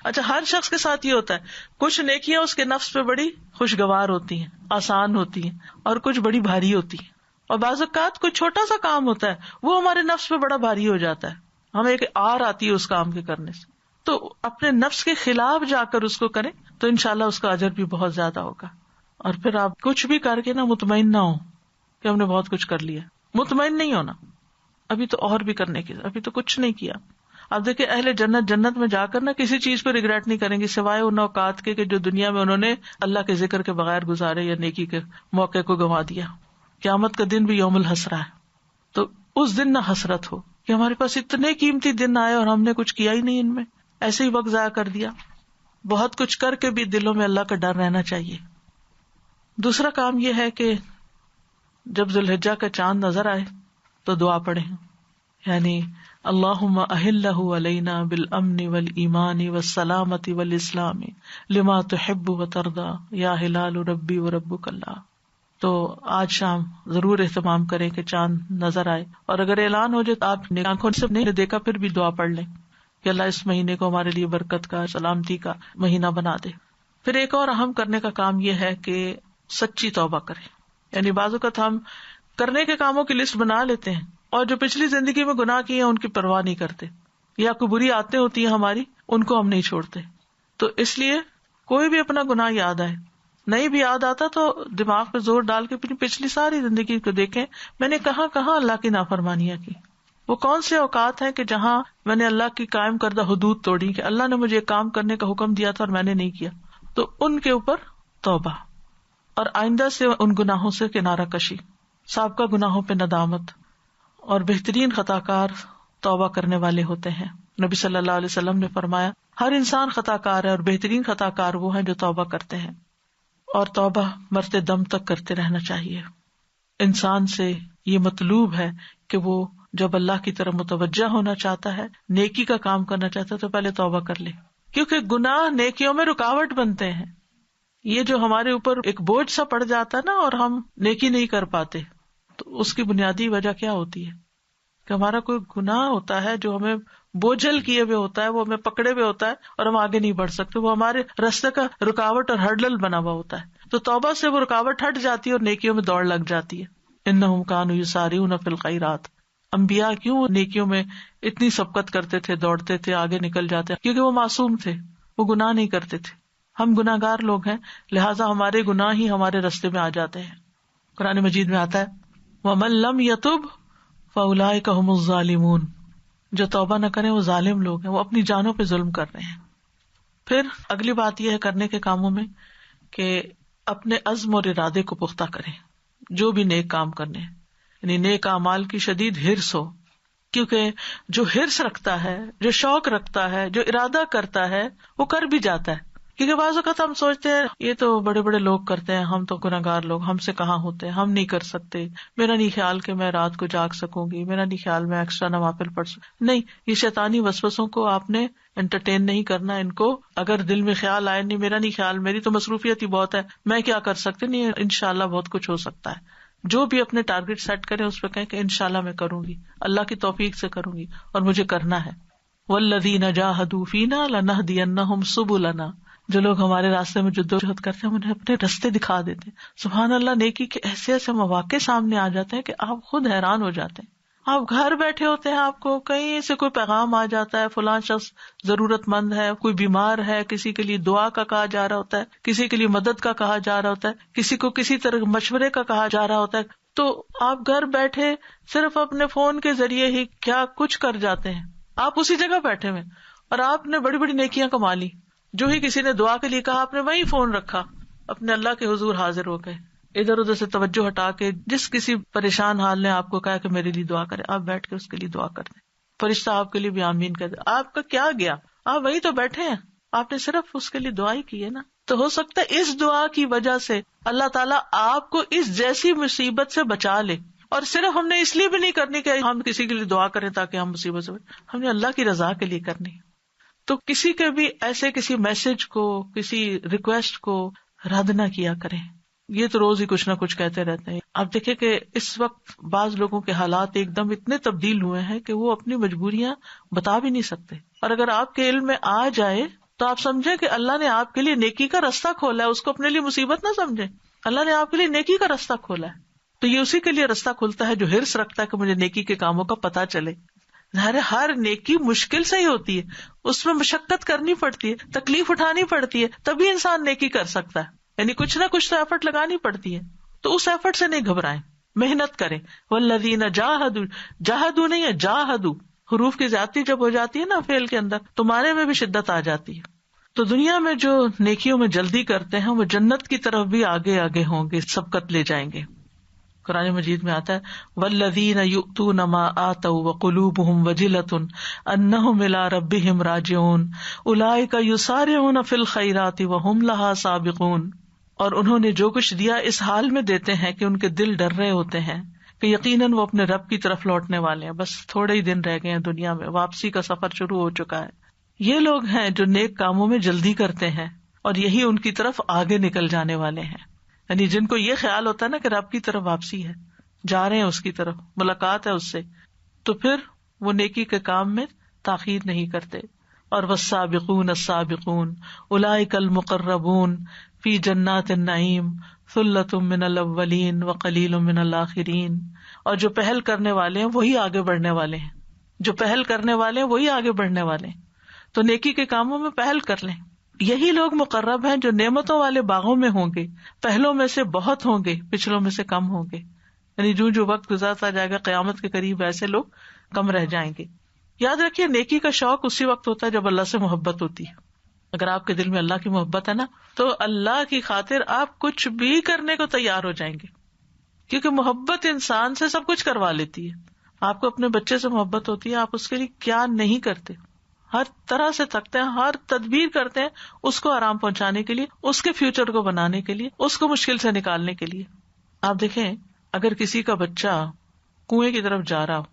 S1: اچھا، ہر شخص کے ساتھ یہ ہوتا ہے، کچھ نیکیاں اس کے نفس پہ بڑی خوشگوار ہوتی ہیں، آسان ہوتی ہیں، اور کچھ بڑی بھاری ہوتی ہیں. اور بعض اوقات کوئی چھوٹا سا کام ہوتا ہے وہ ہمارے نفس پہ بڑا بھاری ہو جاتا ہے، ہمیں ایک آر آتی ہے اس کام کے کرنے سے. تو اپنے نفس کے خلاف جا کر اس کو کریں تو انشاءاللہ اس کا اجر بھی بہت زیادہ ہوگا. اور پھر آپ کچھ بھی کر کے نا مطمئن نہ ہو کہ ہم نے بہت کچھ کر لیا، مطمئن نہیں ہونا، ابھی تو اور بھی کرنے کی، ابھی تو کچھ نہیں کیا. آپ دیکھیں اہل جنت جنت میں جا کر نا کسی چیز پہ ریگریٹ نہیں کریں گے سوائے ان اوقات کے کہ جو دنیا میں انہوں نے اللہ کے ذکر کے بغیر گزارے یا نیکی کے موقع کو گنوا دیا. قیامت کا دن بھی یوم الحسرہ ہے، تو اس دن نہ حسرت ہو کہ ہمارے پاس اتنے قیمتی دن آئے اور ہم نے کچھ کیا ہی نہیں، ان میں ایسے ہی وقت ضائع کر دیا. بہت کچھ کر کے بھی دلوں میں اللہ کا ڈر رہنا چاہیے. دوسرا کام یہ ہے کہ جب ذوالحجہ کا چاند نظر آئے تو دعا پڑھیں، یعنی اللہم اہلہ علینا بالامن والایمان والسلامۃ والاسلام لما تحب وترضى یا ہلال ربی وربک اللہ. تو آج شام ضرور اہتمام کریں کہ چاند نظر آئے، اور اگر اعلان ہو جائے تو آپ نے آنکھوں سے نہیں دیکھا پھر بھی دعا پڑھ لیں کہ اللہ اس مہینے کو ہمارے لیے برکت کا، سلامتی کا مہینہ بنا دے. پھر ایک اور اہم کرنے کا کام یہ ہے کہ سچی توبہ کریں. یعنی بعض اوقات ہم کرنے کے کاموں کی لسٹ بنا لیتے ہیں اور جو پچھلی زندگی میں گناہ کیے ہیں ان کی پرواہ نہیں کرتے، یا کوئی بری عادتیں ہوتی ہیں ہماری ان کو ہم نہیں چھوڑتے. تو اس لیے کوئی بھی اپنا گناہ یاد آئے، نہیں بھی یاد آتا تو دماغ پہ زور ڈال کے پچھلی ساری زندگی کو دیکھیں میں نے کہاں کہاں اللہ کی نافرمانیاں کی، وہ کون سے اوقات ہیں کہ جہاں میں نے اللہ کی قائم کردہ حدود توڑی کہ اللہ نے مجھے ایک کام کرنے کا حکم دیا تھا اور میں نے نہیں کیا. تو ان کے اوپر توبہ اور آئندہ سے ان گناہوں سے کنارہ کشی، سابقہ گناہوں پہ ندامت. اور بہترین خطا کار توبہ کرنے والے ہوتے ہیں. نبی صلی اللہ علیہ وسلم نے فرمایا ہر انسان خطا کار ہے اور بہترین خطا کار وہ ہیں جو توبہ کرتے ہیں. اور توبہ مرتے دم تک کرتے رہنا چاہیے. انسان سے یہ مطلوب ہے کہ وہ جب اللہ کی طرف متوجہ ہونا چاہتا ہے، نیکی کا کام کرنا چاہتا ہے تو پہلے توبہ کر لے، کیونکہ گناہ نیکیوں میں رکاوٹ بنتے ہیں. یہ جو ہمارے اوپر ایک بوجھ سا پڑ جاتا ہے نا اور ہم نیکی نہیں کر پاتے، تو اس کی بنیادی وجہ کیا ہوتی ہے کہ ہمارا کوئی گناہ ہوتا ہے جو ہمیں بوجھل کیے ہوئے ہوتا ہے، وہ ہمیں پکڑے ہوئے ہوتا ہے اور ہم آگے نہیں بڑھ سکتے، وہ ہمارے راستے کا رکاوٹ اور ہرڈل بنا ہوا ہوتا ہے. تو توبہ سے وہ رکاوٹ ہٹ جاتی ہے اور نیکیوں میں دوڑ لگ جاتی ہے. انہم کانوا یسارعون فی الخیرات. انبیاء کیوں نیکیوں میں اتنی سبقت کرتے تھے، دوڑتے تھے، آگے نکل جاتے؟ کیونکہ وہ معصوم تھے، وہ گناہ نہیں کرتے تھے. ہم گناہ گار لوگ ہیں، لہٰذا ہمارے گناہ ہی ہمارے رستے میں آ جاتے ہیں. قرآن مجید میں آتا ہے وَمَن لَّمْ يَتُبْ فَأُولَٰئِكَ هُمُ الظَّالِمُونَ، جو توبہ نہ کریں وہ ظالم لوگ ہیں، وہ اپنی جانوں پہ ظلم کر رہے ہیں. پھر اگلی بات یہ ہے کرنے کے کاموں میں کہ اپنے عزم اور ارادے کو پختہ کریں. جو بھی نیک کام کرنے ہیں، یعنی نیک اعمال کی شدید ہرس ہو، کیونکہ جو ہرس رکھتا ہے، جو شوق رکھتا ہے، جو ارادہ کرتا ہے، وہ کر بھی جاتا ہے. کیونکہ بعض اوقات ہم سوچتے ہیں یہ تو بڑے بڑے لوگ کرتے ہیں، ہم تو گناہگار لوگ، ہم سے کہاں ہوتے ہیں، ہم نہیں کر سکتے، میرا نہیں خیال کہ میں رات کو جاگ سکوں گی، میرا نہیں خیال میں ایکسٹرا نوافل پڑھ سکوں. نہیں، یہ شیطانی وسوسوں کو آپ نے انٹرٹین نہیں کرنا. ان کو اگر دل میں خیال آئے نہیں میرا نہیں خیال، میری تو مصروفیت ہی بہت ہے، میں کیا کر سکتی، نہیں، انشاءاللہ بہت کچھ ہو سکتا ہے. جو بھی اپنے ٹارگٹ سیٹ کریں اس پہ کہیں کہ انشاءاللہ میں کروں گی، اللہ کی توفیق سے کروں گی اور مجھے کرنا ہے. والذین جاہدوا فینا لنہدینہم سبلنا، جو لوگ ہمارے راستے میں جدوجہد کرتے ہیں ہم انہیں اپنے راستے دکھا دیتے ہیں. سبحان اللہ، نیکی کے ایسے ایسے مواقع سامنے آ جاتے ہیں کہ آپ خود حیران ہو جاتے ہیں. آپ گھر بیٹھے ہوتے ہیں، آپ کو کہیں سے کوئی پیغام آ جاتا ہے، فلاں شخص ضرورت مند ہے، کوئی بیمار ہے، کسی کے لیے دعا کا کہا جا رہا ہوتا ہے، کسی کے لیے مدد کا کہا جا رہا ہوتا ہے، کسی کو کسی طرح مشورے کا کہا جا رہا ہوتا ہے. تو آپ گھر بیٹھے صرف اپنے فون کے ذریعے ہی کیا کچھ کر جاتے ہیں. آپ اسی جگہ بیٹھے ہوئے اور آپ نے بڑی بڑی نیکیاں کما لی. جو ہی کسی نے دعا کے لیے کہا آپ نے وہی فون رکھا، اپنے اللہ کے حضور حاضر ہو گئے. ادھر ادھر سے توجہ ہٹا کے جس کسی پریشان حال نے آپ کو کہا کہ میرے لیے دعا کرے، آپ بیٹھ کے اس کے لیے دعا کر دیں. فرشتہ آپ کے لیے بھی آمین کر دے. آپ کا کیا گیا، آپ وہی تو بیٹھے ہیں، آپ نے صرف اس کے لیے دعا ہی کی ہے نا. تو ہو سکتا ہے اس دعا کی وجہ سے اللہ تعالیٰ آپ کو اس جیسی مصیبت سے بچا لے. اور صرف ہم نے اس لیے بھی نہیں کرنی کہ ہم کسی کے لیے دعا کریں تاکہ ہم مصیبت سے ہم نے اللہ کی رضا کے لیے کرنی. تو کسی کے بھی ایسے کسی میسج کو، کسی ریکویسٹ کو رد نہ کیا کریں. یہ تو روز ہی کچھ نہ کچھ کہتے رہتے ہیں. آپ دیکھیں کہ اس وقت بعض لوگوں کے حالات ایک دم اتنے تبدیل ہوئے ہیں کہ وہ اپنی مجبوریاں بتا بھی نہیں سکتے. اور اگر آپ کے علم میں آ جائے تو آپ سمجھیں کہ اللہ نے آپ کے لیے نیکی کا رستہ کھولا ہے، اس کو اپنے لیے مصیبت نہ سمجھیں. اللہ نے آپ کے لیے نیکی کا رستہ کھولا ہے تو یہ اسی کے لیے رستہ کھلتا ہے جو ہرس رکھتا ہے کہ مجھے نیکی کے کاموں کا پتہ چلے. ہر نیکی مشکل سے ہی ہوتی ہے، اس میں مشقت کرنی پڑتی ہے، تکلیف اٹھانی پڑتی ہے، تبھی انسان نیکی کر سکتا ہے. یعنی کچھ نہ کچھ تو ایفرٹ لگانی پڑتی ہے. تو اس ایفرٹ سے نہیں گھبرائیں، محنت کریں. والذین جاہدوا، جاہدوا نہیں ہے جاہدوا، حروف کی زیادتی جب ہو جاتی ہے نا فعل کے اندر تو معنی میں بھی شدت آ جاتی ہے. تو دنیا میں جو نیکیوں میں جلدی کرتے ہیں وہ جنت کی طرف بھی آگے آگے ہوں گے، سبقت لے جائیں گے. قرآن مجید میں آتا ہے والذین یؤتون ما آتوا وقلوبهم وجلۃ انہم الی ربہم راجعون اولئک یسارعون فی الخیرات وہم لہا سابقون. اور انہوں نے جو کچھ دیا اس حال میں دیتے ہیں کہ ان کے دل ڈر رہے ہوتے ہیں کہ یقیناً وہ اپنے رب کی طرف لوٹنے والے ہیں، بس تھوڑے ہی دن رہ گئے ہیں دنیا میں، واپسی کا سفر شروع ہو چکا ہے. یہ لوگ ہیں جو نیک کاموں میں جلدی کرتے ہیں اور یہی ان کی طرف آگے نکل جانے والے ہیں. یعنی جن کو یہ خیال ہوتا ہے نا کہ رب کی طرف واپسی ہے، جا رہے ہیں اس کی طرف، ملاقات ہے اس سے، تو پھر وہ نیکی کے کام میں تاخیر نہیں کرتے. اور والسابقون السابقون اولئک المقربون فی جنات النعیم ثلۃ من الاولین وقلیل من الآخرین. اور جو پہل کرنے والے ہیں وہی آگے بڑھنے والے ہیں، جو پہل کرنے والے ہیں وہی آگے بڑھنے والے ہیں. تو نیکی کے کاموں میں پہل کر لیں. یہی لوگ مقرب ہیں جو نعمتوں والے باغوں میں ہوں گے، پہلوں میں سے بہت ہوں گے، پچھلوں میں سے کم ہوں گے. یعنی جو وقت گزرتا جائے گا قیامت کے قریب ایسے لوگ کم رہ جائیں گے. یاد رکھیے نیکی کا شوق اسی وقت ہوتا ہے جب اللہ سے محبت ہوتی ہے. اگر آپ کے دل میں اللہ کی محبت ہے نا تو اللہ کی خاطر آپ کچھ بھی کرنے کو تیار ہو جائیں گے، کیونکہ محبت انسان سے سب کچھ کروا لیتی ہے. آپ کو اپنے بچے سے محبت ہوتی ہے، آپ اس کے لیے کیا نہیں کرتے، ہر طرح سے تھکتے ہیں، ہر تدبیر کرتے ہیں اس کو آرام پہنچانے کے لیے، اس کے فیوچر کو بنانے کے لیے، اس کو مشکل سے نکالنے کے لیے. آپ دیکھیں اگر کسی کا بچہ کنویں کی طرف جا رہا ہو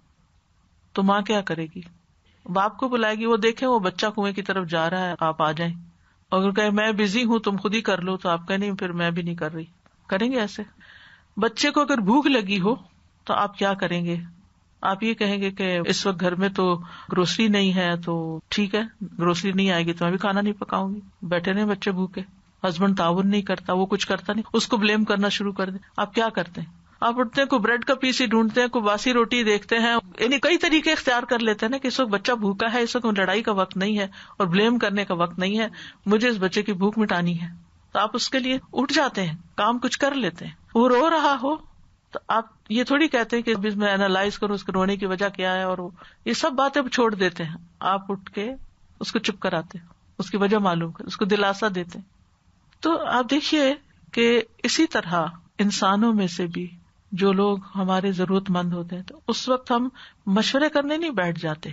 S1: تو ماں کیا کرے گی؟ باپ کو بلائے گی، وہ دیکھیں وہ بچہ کنویں کی طرف جا رہا ہے، آپ آ جائیں. اگر کہے میں بزی ہوں تم خود ہی کر لو تو آپ کہیں نہیں پھر میں بھی نہیں کر رہی. کریں گے ایسے؟ بچے کو اگر بھوک لگی ہو تو آپ کیا کریں گے؟ آپ یہ کہیں گے کہ اس وقت گھر میں تو گروسری نہیں ہے تو ٹھیک ہے، گروسری نہیں آئے گی تو میں بھی کھانا نہیں پکاؤں گی. بیٹھے رہے بچے بھوکے، ہسبینڈ تعاون نہیں کرتا، وہ کچھ کرتا نہیں، اس کو بلیم کرنا شروع کر دیں. آپ کیا کرتے ہیں؟ آپ اٹھتے ہیں کوئی بریڈ کا پیس ہی ڈھونڈتے ہیں, کوئی باسی روٹی دیکھتے ہیں, یعنی کئی طریقے اختیار کر لیتے ہیں نا کہ اس وقت بچہ بھوکا ہے, اس وقت لڑائی کا وقت نہیں ہے اور بلیم کرنے کا وقت نہیں ہے, مجھے اس بچے کی بھوک مٹانی ہے, تو آپ اس کے لیے اٹھ جاتے ہیں, کام کچھ کر لیتے ہیں. وہ رو رہا ہو تو آپ یہ تھوڑی کہتے ہیں کہ میں اینالائز کروں اس کے رونے کی وجہ کیا ہے, اور یہ سب باتیں چھوڑ دیتے ہیں. آپ اٹھ کے اس کو چپ کراتے ہیں, اس کی وجہ معلوم کر, اس کو دلاسا دیتے ہیں. تو آپ دیکھیے کہ اسی طرح انسانوں میں سے بھی جو لوگ ہمارے ضرورت مند ہوتے ہیں, تو اس وقت ہم مشورے کرنے نہیں بیٹھ جاتے.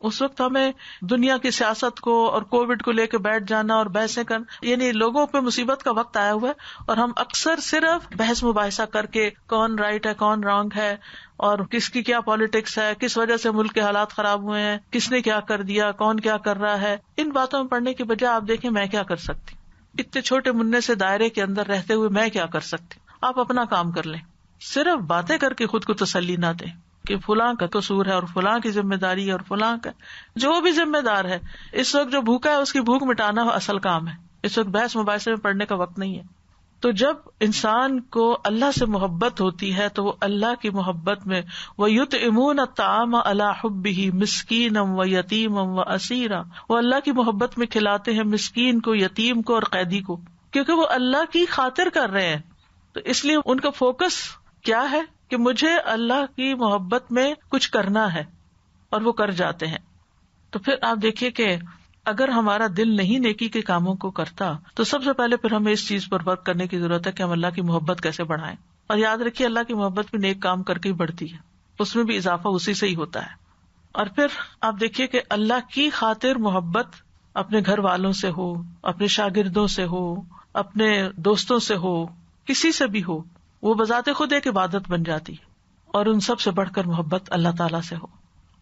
S1: اس وقت ہمیں دنیا کی سیاست کو اور کووڈ کو لے کے بیٹھ جانا اور بحثیں کرنا, یعنی لوگوں پہ مصیبت کا وقت آیا ہوا ہے اور ہم اکثر صرف بحث مباحثہ کر کے کون رائٹ ہے کون رانگ ہے اور کس کی کیا پالیٹکس ہے, کس وجہ سے ملک کے حالات خراب ہوئے ہیں, کس نے کیا کر دیا, کون کیا کر رہا ہے, ان باتوں میں پڑھنے کی بجائے آپ دیکھیں میں کیا کر سکتی, اتنے چھوٹے مننے سے دائرے کے اندر رہتے ہوئے میں کیا کر سکتی. آپ اپنا کام کر لیں, صرف باتیں کر کے خود کو تسلی نہ دیں کہ فلاں کا قصور ہے اور فلاں کی ذمہ داری ہے اور فلاں کا, جو بھی ذمہ دار ہے اس وقت جو بھوکا ہے اس کی بھوک مٹانا اصل کام ہے. اس وقت بحث مباحثے میں پڑھنے کا وقت نہیں ہے. تو جب انسان کو اللہ سے محبت ہوتی ہے تو وہ اللہ کی محبت میں وَيُطْعِمُونَ الطَّعَامَ عَلَىٰ حُبِّهِ مِسْكِينًا وَيَتِيمًا وَأَسِيرًا, وہ اللہ کی محبت میں کھلاتے ہیں مسکین کو, یتیم کو اور قیدی کو, کیونکہ وہ اللہ کی خاطر کر رہے ہیں. تو اس لیے ان کا فوکس کیا ہے کہ مجھے اللہ کی محبت میں کچھ کرنا ہے, اور وہ کر جاتے ہیں. تو پھر آپ دیکھیے کہ اگر ہمارا دل نہیں نیکی کے کاموں کو کرتا تو سب سے پہلے پھر ہمیں اس چیز پر ورک کرنے کی ضرورت ہے کہ ہم اللہ کی محبت کیسے بڑھائیں. اور یاد رکھیے اللہ کی محبت بھی نیک کام کر کے ہی بڑھتی ہے, اس میں بھی اضافہ اسی سے ہی ہوتا ہے. اور پھر آپ دیکھیے کہ اللہ کی خاطر محبت اپنے گھر والوں سے ہو, اپنے شاگردوں سے ہو, اپنے دوستوں سے ہو, کسی سے بھی ہو, وہ بذات خود ایک عبادت بن جاتی ہے. اور ان سب سے بڑھ کر محبت اللہ تعالیٰ سے ہو.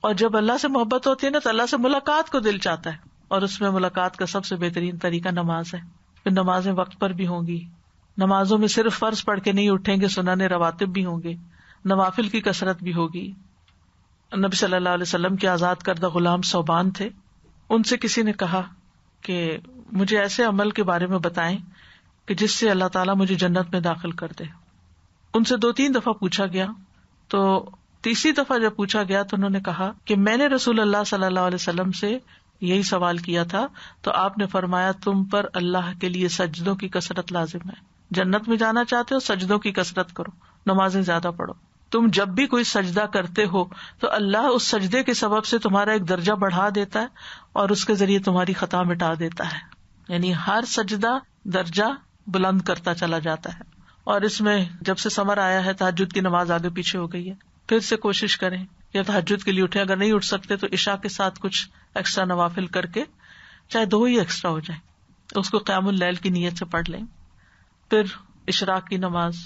S1: اور جب اللہ سے محبت ہوتی ہے نا تو اللہ سے ملاقات کو دل چاہتا ہے, اور اس میں ملاقات کا سب سے بہترین طریقہ نماز ہے. پھر نمازیں وقت پر بھی ہوں گی, نمازوں میں صرف فرض پڑھ کے نہیں اٹھیں گے, سنن رواتب بھی ہوں گے, نوافل کی کثرت بھی ہوگی. نبی صلی اللہ علیہ وسلم کے آزاد کردہ غلام ثوبان تھے, ان سے کسی نے کہا کہ مجھے ایسے عمل کے بارے میں بتائیں کہ جس سے اللہ تعالیٰ مجھے جنت میں داخل کر دے. ان سے 2-3 دفعہ پوچھا گیا, تو تیسری دفعہ جب پوچھا گیا تو انہوں نے کہا کہ میں نے رسول اللہ صلی اللہ علیہ وسلم سے یہی سوال کیا تھا, تو آپ نے فرمایا تم پر اللہ کے لیے سجدوں کی کثرت لازم ہے. جنت میں جانا چاہتے ہو سجدوں کی کثرت کرو, نمازیں زیادہ پڑھو. تم جب بھی کوئی سجدہ کرتے ہو تو اللہ اس سجدے کے سبب سے تمہارا ایک درجہ بڑھا دیتا ہے اور اس کے ذریعے تمہاری خطا مٹا دیتا ہے. یعنی ہر سجدہ درجہ بلند کرتا چلا جاتا ہے. اور اس میں جب سے سمر آیا ہے تہجد کی نماز آگے پیچھے ہو گئی ہے, پھر سے کوشش کریں یا تہجد کے لیے اٹھیں, اگر نہیں اٹھ سکتے تو عشاء کے ساتھ کچھ ایکسٹرا نوافل کر کے, چاہے 2 ہی ایکسٹرا ہو جائیں, اس کو قیام اللیل کی نیت سے پڑھ لیں. پھر اشراق کی نماز,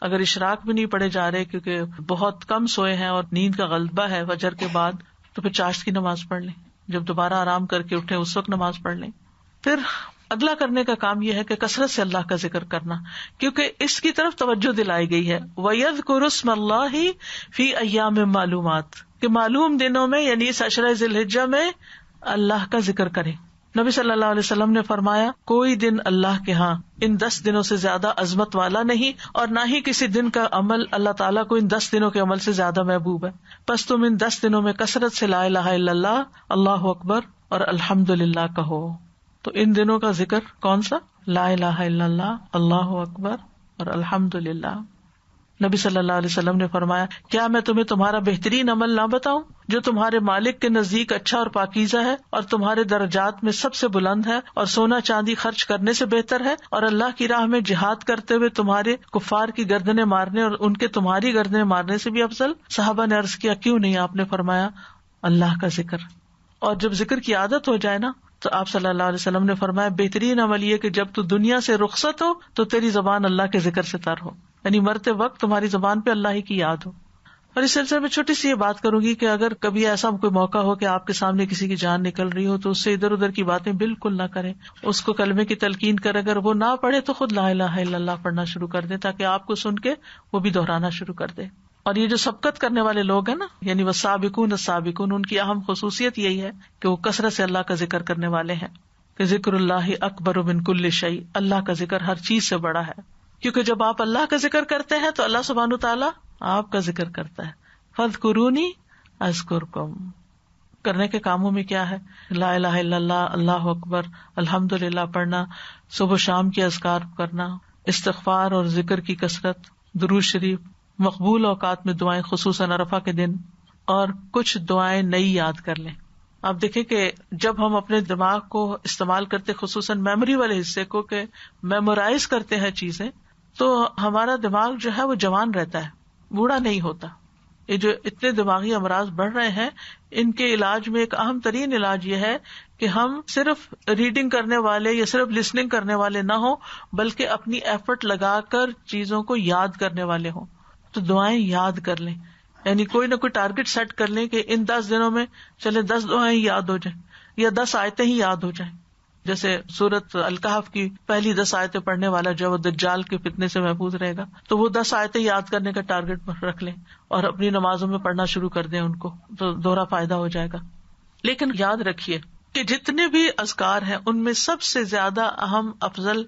S1: اگر اشراق بھی نہیں پڑھے جا رہے کیونکہ بہت کم سوئے ہیں اور نیند کا غلبہ ہے فجر کے بعد, تو پھر چاشت کی نماز پڑھ لیں. جب دوبارہ آرام کر کے اٹھیں اس وقت نماز پڑھ لیں. پھر اگلا کرنے کا کام یہ ہے کہ کثرت سے اللہ کا ذکر کرنا, کیونکہ اس کی طرف توجہ دلائی گئی ہے. وَيَذْكُرُ اسْمَ اللَّهِ فِي أَيَّامٍ مَّعْلُومَاتٍ, کہ معلوم دنوں میں یعنی اس عشرہ ذی الحجہ میں اللہ کا ذکر کریں. نبی صلی اللہ علیہ وسلم نے فرمایا کوئی دن اللہ کے ہاں ان 10 دنوں سے زیادہ عظمت والا نہیں, اور نہ ہی کسی دن کا عمل اللہ تعالیٰ کو ان 10 دنوں کے عمل سے زیادہ محبوب ہے. پس تم ان 10 دنوں میں کثرت سے لا الہ الا اللہ, اللہ اکبر اور الحمدللہ کہو. تو ان دنوں کا ذکر کون سا؟ لا الہ الا اللہ, اللہ اکبر اور الحمدللہ. نبی صلی اللہ علیہ وسلم نے فرمایا کیا میں تمہیں تمہارا بہترین عمل نہ بتاؤں جو تمہارے مالک کے نزدیک اچھا اور پاکیزہ ہے اور تمہارے درجات میں سب سے بلند ہے اور سونا چاندی خرچ کرنے سے بہتر ہے اور اللہ کی راہ میں جہاد کرتے ہوئے تمہارے کفار کی گردنیں مارنے اور ان کے تمہاری گردنیں مارنے سے بھی افضل؟ صحابہ نے عرض کیا کیوں نہیں؟ آپ نے فرمایا اللہ کا ذکر. اور جب ذکر کی عادت ہو جائے نا تو آپ صلی اللہ علیہ وسلم نے فرمایا بہترین عمل یہ کہ جب تو دنیا سے رخصت ہو تو تیری زبان اللہ کے ذکر سے تر ہو, یعنی مرتے وقت تمہاری زبان پہ اللہ ہی کی یاد ہو. اور اس سلسلے میں چھوٹی سی یہ بات کروں گی کہ اگر کبھی ایسا کوئی موقع ہو کہ آپ کے سامنے کسی کی جان نکل رہی ہو تو اس سے ادھر ادھر کی باتیں بالکل نہ کریں. اس کو کلمے کی تلقین کر, اگر وہ نہ پڑھے تو خود لا الہ الا اللہ پڑھنا شروع کر دیں تاکہ آپ کو سن کے وہ بھی دہرانا شروع کر دے. اور یہ جو سبقت کرنے والے لوگ ہیں نا, یعنی وہ سابقون السابقون, ان کی اہم خصوصیت یہی ہے کہ وہ کثرت سے اللہ کا ذکر کرنے والے ہیں. کہ ذکر اللہ اکبر من کل شیء, اللہ کا ذکر ہر چیز سے بڑا ہے. کیونکہ جب آپ اللہ کا ذکر کرتے ہیں تو اللہ سبحانہ تعالیٰ آپ کا ذکر کرتا ہے. فاذکرونی اذکرکم. کرنے کے کاموں میں کیا ہے؟ لا الہ الا اللہ، اللہ اکبر، الحمدللہ پڑھنا، صبح شام کے اذکار کرنا، استغفار اور ذکر کی کثرت، درود شریف، مقبول اوقات میں دعائیں خصوصاً عرفہ کے دن، اور کچھ دعائیں نئی یاد کر لیں. آپ دیکھیں کہ جب ہم اپنے دماغ کو استعمال کرتے، خصوصاً میموری والے حصے کو، کہ میمورائز کرتے ہیں چیزیں، تو ہمارا دماغ جو ہے وہ جوان رہتا ہے، بوڑھا نہیں ہوتا. یہ جو اتنے دماغی امراض بڑھ رہے ہیں، ان کے علاج میں ایک اہم ترین علاج یہ ہے کہ ہم صرف ریڈنگ کرنے والے یا صرف لسننگ کرنے والے نہ ہوں، بلکہ اپنی ایفرٹ لگا کر چیزوں کو یاد کرنے والے ہوں. تو دعائیں یاد کر لیں، یعنی کوئی نہ کوئی ٹارگٹ سیٹ کر لیں کہ ان 10 دنوں میں چلے 10 دعائیں یاد ہو جائیں یا 10 آیتیں ہی یاد ہو جائیں. جیسے سورۃ الکہف کی پہلی 10 آیتیں پڑھنے والا جو وہ دجال کے فتنے سے محفوظ رہے گا، تو وہ 10 آیتیں یاد کرنے کا ٹارگٹ رکھ لیں اور اپنی نمازوں میں پڑھنا شروع کر دیں ان کو، تو دوہرا فائدہ ہو جائے گا. لیکن یاد رکھیے کہ جتنے بھی اذکار ہیں ان میں سب سے زیادہ اہم افضل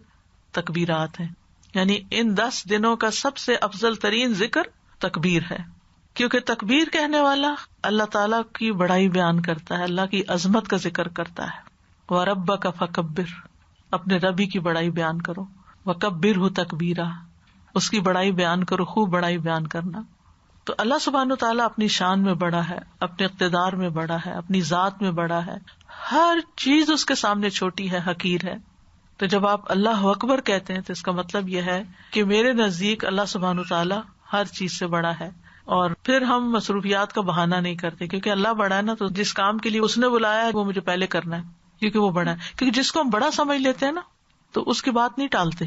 S1: تکبیرات ہیں. یعنی ان 10 دنوں کا سب سے افضل ترین ذکر تکبیر ہے، کیونکہ تکبیر کہنے والا اللہ تعالیٰ کی بڑائی بیان کرتا ہے، اللہ کی عظمت کا ذکر کرتا ہے. وَرَبَّكَ فَكَبِّرْ، اپنے ربی کی بڑائی بیان کرو. وَكَبِّرْهُ تَكْبِيرًا، اس کی بڑائی بیان کرو، خوب بڑائی بیان کرنا. تو اللہ سبحانہ وتعالیٰ اپنی شان میں بڑا ہے، اپنے اقتدار میں بڑا ہے، اپنی ذات میں بڑا ہے، ہر چیز اس کے سامنے چھوٹی ہے، حقیر ہے. تو جب آپ اللہ اکبر کہتے ہیں تو اس کا مطلب یہ ہے کہ میرے نزدیک اللہ سبحانہ وتعالیٰ ہر چیز سے بڑا ہے. اور پھر ہم مصروفیات کا بہانہ نہیں کرتے، کیونکہ اللہ بڑا ہے نا، تو جس کام کے لیے اس نے بلایا ہے وہ مجھے پہلے کرنا ہے، کیونکہ وہ بڑا ہے. کیونکہ جس کو ہم بڑا سمجھ لیتے ہیں نا، تو اس کی بات نہیں ٹالتے.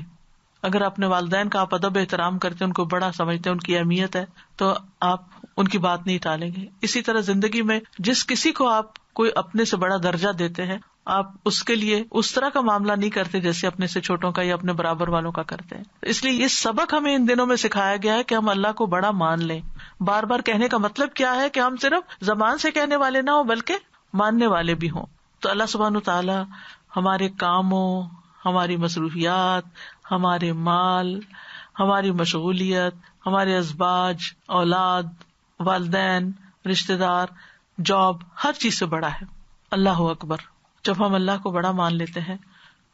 S1: اگر اپنے والدین کا آپ ادب احترام کرتے ہیں، ان کو بڑا سمجھتے ہیں، ان کی اہمیت ہے، تو آپ ان کی بات نہیں ٹالیں گے. اسی طرح زندگی میں جس کسی کو آپ کوئی اپنے سے بڑا درجہ دیتے ہیں، آپ اس کے لیے اس طرح کا معاملہ نہیں کرتے جیسے اپنے سے چھوٹوں کا یا اپنے برابر والوں کا کرتے ہیں. اس لیے یہ سبق ہمیں ان دنوں میں سکھایا گیا ہے کہ ہم اللہ کو بڑا مان لیں. بار بار کہنے کا مطلب کیا ہے کہ ہم صرف زبان سے کہنے والے نہ ہوں بلکہ ماننے والے بھی ہوں. تو اللہ سبحانہ تعالیٰ ہمارے کاموں، ہماری مصروفیات، ہمارے مال، ہماری مشغولیت، ہمارے ازواج، اولاد، والدین، رشتہ دار، جاب، ہر چیز سے بڑا ہے. اللہ اکبر. جب ہم اللہ کو بڑا مان لیتے ہیں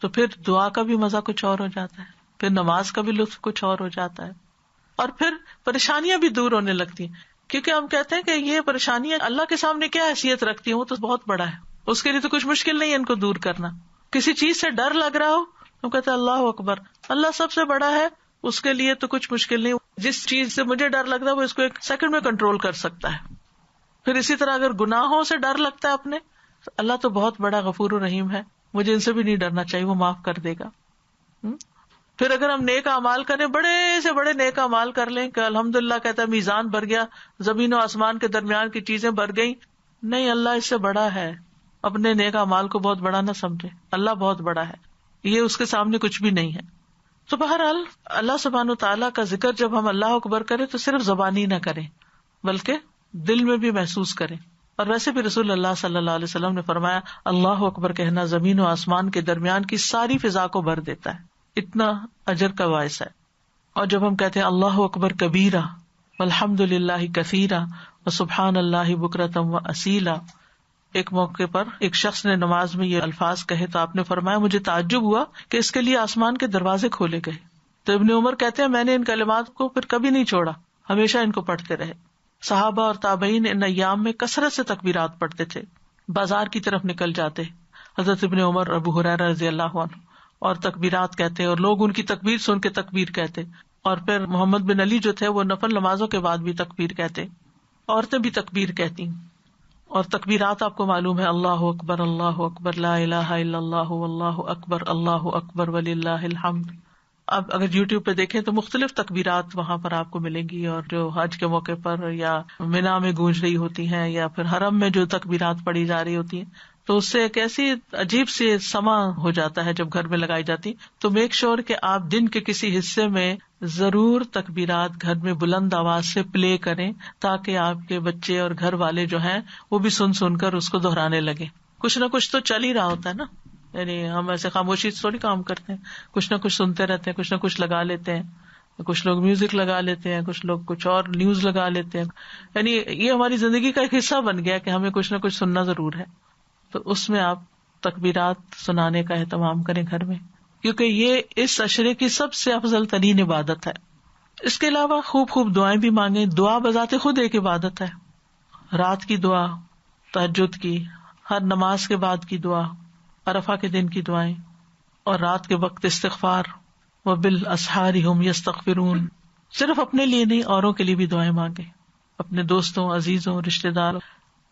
S1: تو پھر دعا کا بھی مزہ کچھ اور ہو جاتا ہے، پھر نماز کا بھی لطف کچھ اور ہو جاتا ہے، اور پھر پریشانیاں بھی دور ہونے لگتی ہیں. کیونکہ ہم کہتے ہیں کہ یہ پریشانیاں اللہ کے سامنے کیا حیثیت رکھتی ہیں، وہ تو بہت بڑا ہے، اس کے لیے تو کچھ مشکل نہیں ہے ان کو دور کرنا. کسی چیز سے ڈر لگ رہا ہو تو کہتے ہیں اللہ اکبر، اللہ سب سے بڑا ہے، اس کے لیے تو کچھ مشکل نہیں. جس چیز سے مجھے ڈر لگ رہا ہے وہ اس کو ایک سیکنڈ میں کنٹرول کر سکتا ہے. پھر اسی طرح اگر گناہوں سے ڈر لگتا ہے اپنے، تو اللہ تو بہت بڑا غفور و رحیم ہے، مجھے ان سے بھی نہیں ڈرنا چاہیے، وہ معاف کر دے گا. پھر اگر ہم نیک اعمال کریں، بڑے سے بڑے نیک اعمال کر لیں کہ الحمدللہ کہتا ہے میزان بھر گیا، زمین و آسمان کے درمیان کی چیزیں بھر گئی، نہیں، اللہ اس سے بڑا ہے. اپنے نیک اعمال کو بہت بڑا نہ سمجھے، اللہ بہت بڑا ہے، یہ اس کے سامنے کچھ بھی نہیں ہے. تو بہرحال اللہ سبحانہ و تعالیٰ کا ذکر جب ہم اللہ اکبر کریں تو صرف زبانی نہ کریں بلکہ دل میں بھی محسوس کریں. اور ویسے بھی رسول اللہ صلی اللہ علیہ وسلم نے فرمایا اللہ اکبر کہنا زمین و آسمان کے درمیان کی ساری فضا کو بھر دیتا ہے، اتنا اجر کا باعث ہے. اور جب ہم کہتے ہیں اللہ اکبر کبیرہ والحمد للہ کثیرہ وسبحان اللہ بکرۃ واصیلا، ایک موقع پر ایک شخص نے نماز میں یہ الفاظ کہے تو آپ نے فرمایا مجھے تعجب ہوا کہ اس کے لیے آسمان کے دروازے کھولے گئے. تو ابن عمر کہتے ہیں میں نے ان کلمات کو پھر کبھی نہیں چھوڑا، ہمیشہ ان کو پڑھتے رہے. صحابہ اور تابعین ان ایام میں کثرت سے تکبیرات پڑھتے تھے، بازار کی طرف نکل جاتے، حضرت ابن عمر، ابو ہریرہ رضی اللہ عنہ، اور تکبیرات کہتے اور لوگ ان کی تکبیر سن کے تکبیر کہتے. اور پھر محمد بن علی جو تھے وہ نفل نمازوں کے بعد بھی تکبیر کہتے، عورتیں بھی تکبیر کہتی. اور تکبیرات آپ کو معلوم ہے اللہ اکبر لا الہ الا اللہ واللہ اکبر وللہ الحمد. اب اگر یوٹیوب پہ دیکھیں تو مختلف تکبیرات وہاں پر آپ کو ملیں گی، اور جو حج کے موقع پر یا منا میں گونج رہی ہوتی ہیں یا پھر حرم میں جو تکبیرات پڑھی جا رہی ہوتی ہیں، تو اس سے ایک ایسی عجیب سی سما ہو جاتا ہے جب گھر میں لگائی جاتی. تو میک شور کہ آپ دن کے کسی حصے میں ضرور تکبیرات گھر میں بلند آواز سے پلے کریں، تاکہ آپ کے بچے اور گھر والے جو ہیں وہ بھی سن سن کر اس کو دہرانے لگے. کچھ نہ کچھ تو چل ہی رہا ہوتا ہے نا. یعنی ہم ایسے خاموشی سے تھوڑی کام کرتے ہیں, کچھ نہ کچھ سنتے رہتے ہیں, کچھ نہ کچھ لگا لیتے ہیں, کچھ لوگ میوزک لگا لیتے ہیں, کچھ لوگ کچھ اور نیوز لگا لیتے ہیں. یعنی یہ ہماری زندگی کا ایک حصہ بن گیا کہ ہمیں کچھ نہ کچھ سننا ضرور ہے. تو اس میں آپ تکبیرات سنانے کا اہتمام کریں گھر میں, کیونکہ یہ اس عشرے کی سب سے افضل ترین عبادت ہے. اس کے علاوہ خوب خوب دعائیں بھی مانگیں. دعا بذات خود ایک عبادت ہے. رات کی دعا, تہجد کی, ہر نماز کے بعد کی دعا, عرفہ کے دن کی دعائیں, اور رات کے وقت استغفار. وبالاسحار هم یستغفرون. صرف اپنے لیے نہیں, اوروں کے لیے بھی دعائیں مانگیں, اپنے دوستوں, عزیزوں, رشتے داروں.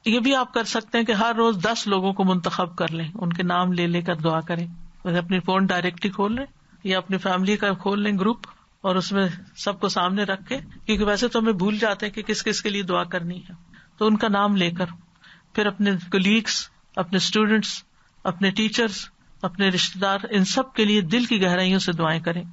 S1: یہ بھی آپ کر سکتے ہیں کہ ہر روز 10 لوگوں کو منتخب کر لیں, ان کے نام لے لے کر دعا کریں. اپنی فون ڈائریکٹری کھول لیں یا اپنی فیملی کا کھول لیں گروپ, اور اس میں سب کو سامنے رکھ کے, کیونکہ ویسے تو ہمیں بھول جاتے ہیں کہ کس کس کے لیے دعا کرنی ہے, تو ان کا نام لے کر پھر اپنے کولیگس, اپنے اسٹوڈینٹس, اپنے ٹیچرز, اپنے رشتے دار, ان سب کے لیے دل کی گہرائیوں سے دعائیں کریں.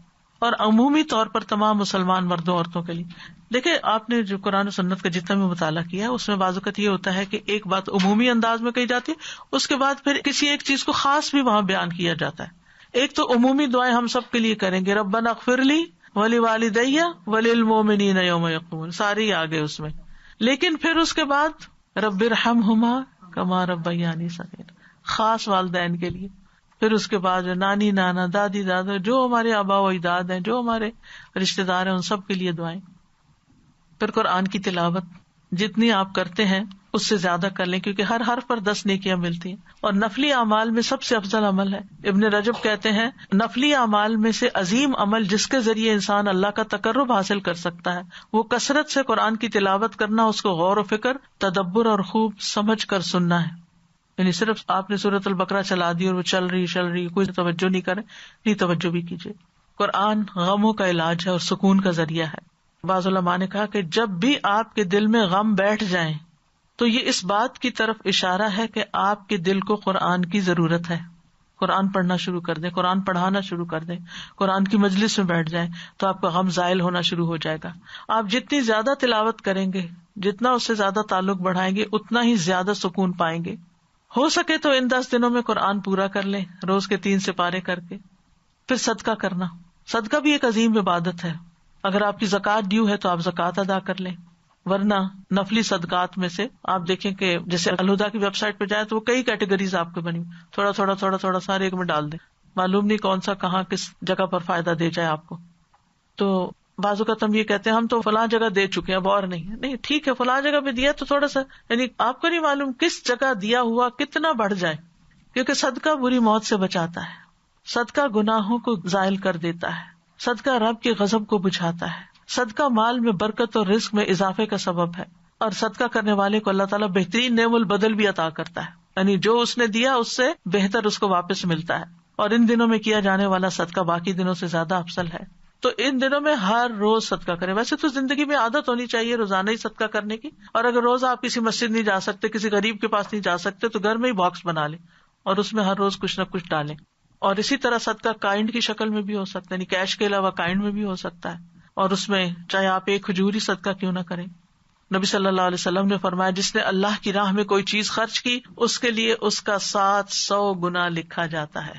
S1: اور عمومی طور پر تمام مسلمان مردوں عورتوں کے لیے. دیکھیں, آپ نے جو قرآن و سنت کا جتنا بھی مطالعہ کیا ہے اس میں بعض اوقات یہ ہوتا ہے کہ ایک بات عمومی انداز میں کہی جاتی ہے, اس کے بعد پھر کسی ایک چیز کو خاص بھی وہاں بیان کیا جاتا ہے. ایک تو عمومی دعائیں ہم سب کے لیے کریں گے, ربنا اغفر لی ولوالدی وللمؤمنین یوم یقومون, سارے ہی آگے اس میں. لیکن پھر اس کے بعد رب ارحمہما کما ربیانی صغیرا, خاص والدین کے لیے. پھر اس کے بعد نانی نانا, دادی دادا, جو ہمارے آبا و اجداد ہیں, جو ہمارے رشتے دار ہیں, ان سب کے لیے دعائیں. پھر قرآن کی تلاوت جتنی آپ کرتے ہیں اس سے زیادہ کر لیں, کیونکہ ہر حرف پر 10 نیکیاں ملتی ہیں. اور نفلی اعمال میں سب سے افضل عمل ہے. ابن رجب کہتے ہیں نفلی اعمال میں سے عظیم عمل جس کے ذریعے انسان اللہ کا تقرب حاصل کر سکتا ہے وہ کثرت سے قرآن کی تلاوت کرنا, اس کو غور و فکر, تدبر اور خوب سمجھ کر سننا ہے. یعنی صرف آپ نے سورۃ البقرہ چلا دی اور وہ چل رہی کوئی توجہ نہیں کرے, نہیں, توجہ بھی کیجیے. قرآن غموں کا علاج ہے اور سکون کا ذریعہ ہے. بعض علماء نے کہا کہ جب بھی آپ کے دل میں غم بیٹھ جائیں تو یہ اس بات کی طرف اشارہ ہے کہ آپ کے دل کو قرآن کی ضرورت ہے. قرآن پڑھنا شروع کر دیں, قرآن پڑھانا شروع کر دیں, قرآن کی مجلس میں بیٹھ جائیں تو آپ کا غم زائل ہونا شروع ہو جائے گا. آپ جتنی زیادہ تلاوت کریں گے, جتنا اس سے زیادہ تعلق بڑھائیں گے, اتنا ہی زیادہ سکون پائیں گے. ہو سکے تو ان 10 دنوں میں قرآن پورا کر لیں, روز کے 3 سپارے کر کے. پھر صدقہ کرنا, صدقہ بھی ایک عظیم عبادت ہے. اگر آپ کی زکوٰۃ ڈیو ہے تو آپ زکوٰۃ ادا کر لیں, ورنہ نفلی صدقات میں سے آپ دیکھیں کہ جیسے الہدا کی ویب سائٹ پہ جائیں تو وہ کئی کیٹیگریز آپ کو بنی, تھوڑا تھوڑا تھوڑا تھوڑا سارے ایک میں ڈال دیں, معلوم نہیں کون سا کہاں کس جگہ پر فائدہ دے جائے آپ کو. تو بعض اوقات ہم یہ کہتے ہیں ہم تو فلاں جگہ دے چکے ہیں اب اور نہیں, ٹھیک ہے فلاں جگہ پہ دیا تو تھوڑا سا, یعنی آپ کو نہیں معلوم کس جگہ دیا ہوا کتنا بڑھ جائے, کیونکہ صدقہ بری موت سے بچاتا ہے, صدقہ گناہوں کو زائل کر دیتا ہے, صدقہ رب کے غضب کو بجھاتا ہے, صدقہ مال میں برکت اور رزق میں اضافے کا سبب ہے, اور صدقہ کرنے والے کو اللہ تعالیٰ بہترین نعم البدل بھی عطا کرتا ہے, یعنی جو اس نے دیا اس سے بہتر اس کو واپس ملتا ہے. اور ان دنوں میں کیا جانے والا صدقہ باقی دنوں سے زیادہ افضل ہے. تو ان دنوں میں ہر روز صدقہ کریں. ویسے تو زندگی میں عادت ہونی چاہیے روزانہ ہی صدقہ کرنے کی, اور اگر روز آپ کسی مسجد نہیں جا سکتے, کسی غریب کے پاس نہیں جا سکتے, تو گھر میں ہی باکس بنا لیں اور اس میں ہر روز کچھ نہ کچھ ڈالیں. اور اسی طرح صدقہ کائنڈ کی شکل میں بھی ہو سکتا ہے, یعنی کیش کے علاوہ کائنڈ میں بھی ہو سکتا ہے, اور اس میں چاہے آپ ایک کھجور ہی صدقہ کیوں نہ کریں. نبی صلی اللہ علیہ وسلم نے فرمایا جس نے اللہ کی راہ میں کوئی چیز خرچ کی اس کے لیے اس کا 700 گنا لکھا جاتا ہے.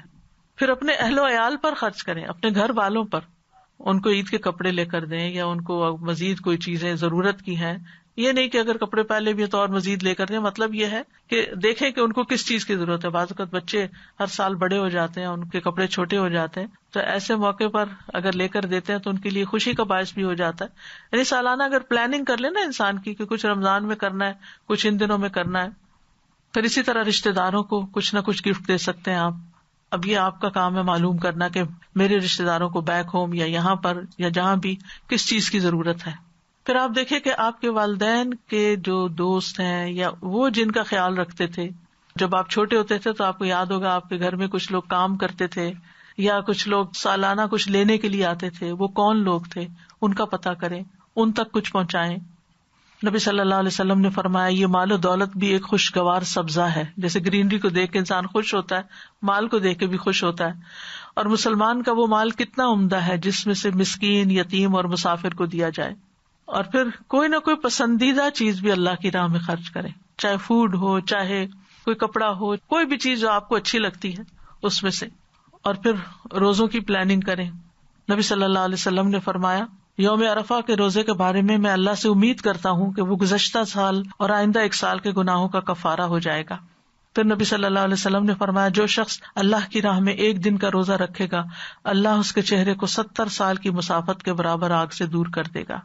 S1: پھر اپنے اہل و عیال پر خرچ کریں, اپنے گھر والوں پر, ان کو عید کے کپڑے لے کر دیں, یا ان کو مزید کوئی چیزیں ضرورت کی ہیں. یہ نہیں کہ اگر کپڑے پہلے بھی ہیں تو اور مزید لے کر دیں, مطلب یہ ہے کہ دیکھیں کہ ان کو کس چیز کی ضرورت ہے. بعض اوقات بچے ہر سال بڑے ہو جاتے ہیں, ان کے کپڑے چھوٹے ہو جاتے ہیں, تو ایسے موقع پر اگر لے کر دیتے ہیں تو ان کے لیے خوشی کا باعث بھی ہو جاتا ہے. یعنی سالانہ اگر پلاننگ کر لیں نا انسان کی کہ کچھ رمضان میں کرنا ہے, کچھ ان دنوں میں کرنا ہے. پھر اسی طرح رشتے داروں کو کچھ نہ کچھ گفٹ دے سکتے ہیں آپ. اب یہ آپ کا کام ہے معلوم کرنا کہ میرے رشتے داروں کو بیک ہوم یا یہاں پر یا جہاں بھی کس چیز کی ضرورت ہے. پھر آپ دیکھیں کہ آپ کے والدین کے جو دوست ہیں یا وہ جن کا خیال رکھتے تھے, جب آپ چھوٹے ہوتے تھے تو آپ کو یاد ہوگا آپ کے گھر میں کچھ لوگ کام کرتے تھے یا کچھ لوگ سالانہ کچھ لینے کے لیے آتے تھے, وہ کون لوگ تھے, ان کا پتہ کریں, ان تک کچھ پہنچائیں. نبی صلی اللہ علیہ وسلم نے فرمایا یہ مال و دولت بھی ایک خوشگوار سبزہ ہے. جیسے گرینری کو دیکھ کے انسان خوش ہوتا ہے, مال کو دیکھ کے بھی خوش ہوتا ہے. اور مسلمان کا وہ مال کتنا عمدہ ہے جس میں سے مسکین, یتیم اور مسافر کو دیا جائے. اور پھر کوئی نہ کوئی پسندیدہ چیز بھی اللہ کی راہ میں خرچ کریں, چاہے فوڈ ہو, چاہے کوئی کپڑا ہو, کوئی بھی چیز جو آپ کو اچھی لگتی ہے اس میں سے. اور پھر روزوں کی پلاننگ کریں. نبی صلی اللہ علیہ وسلم نے فرمایا یوم عرفہ کے روزے کے بارے میں اللہ سے امید کرتا ہوں کہ وہ گزشتہ سال اور آئندہ 1 سال کے گناہوں کا کفارہ ہو جائے گا. پھر نبی صلی اللہ علیہ وسلم نے فرمایا جو شخص اللہ کی راہ میں 1 دن کا روزہ رکھے گا اللہ اس کے چہرے کو 70 سال کی مسافت کے برابر آگ سے دور کر دے گا.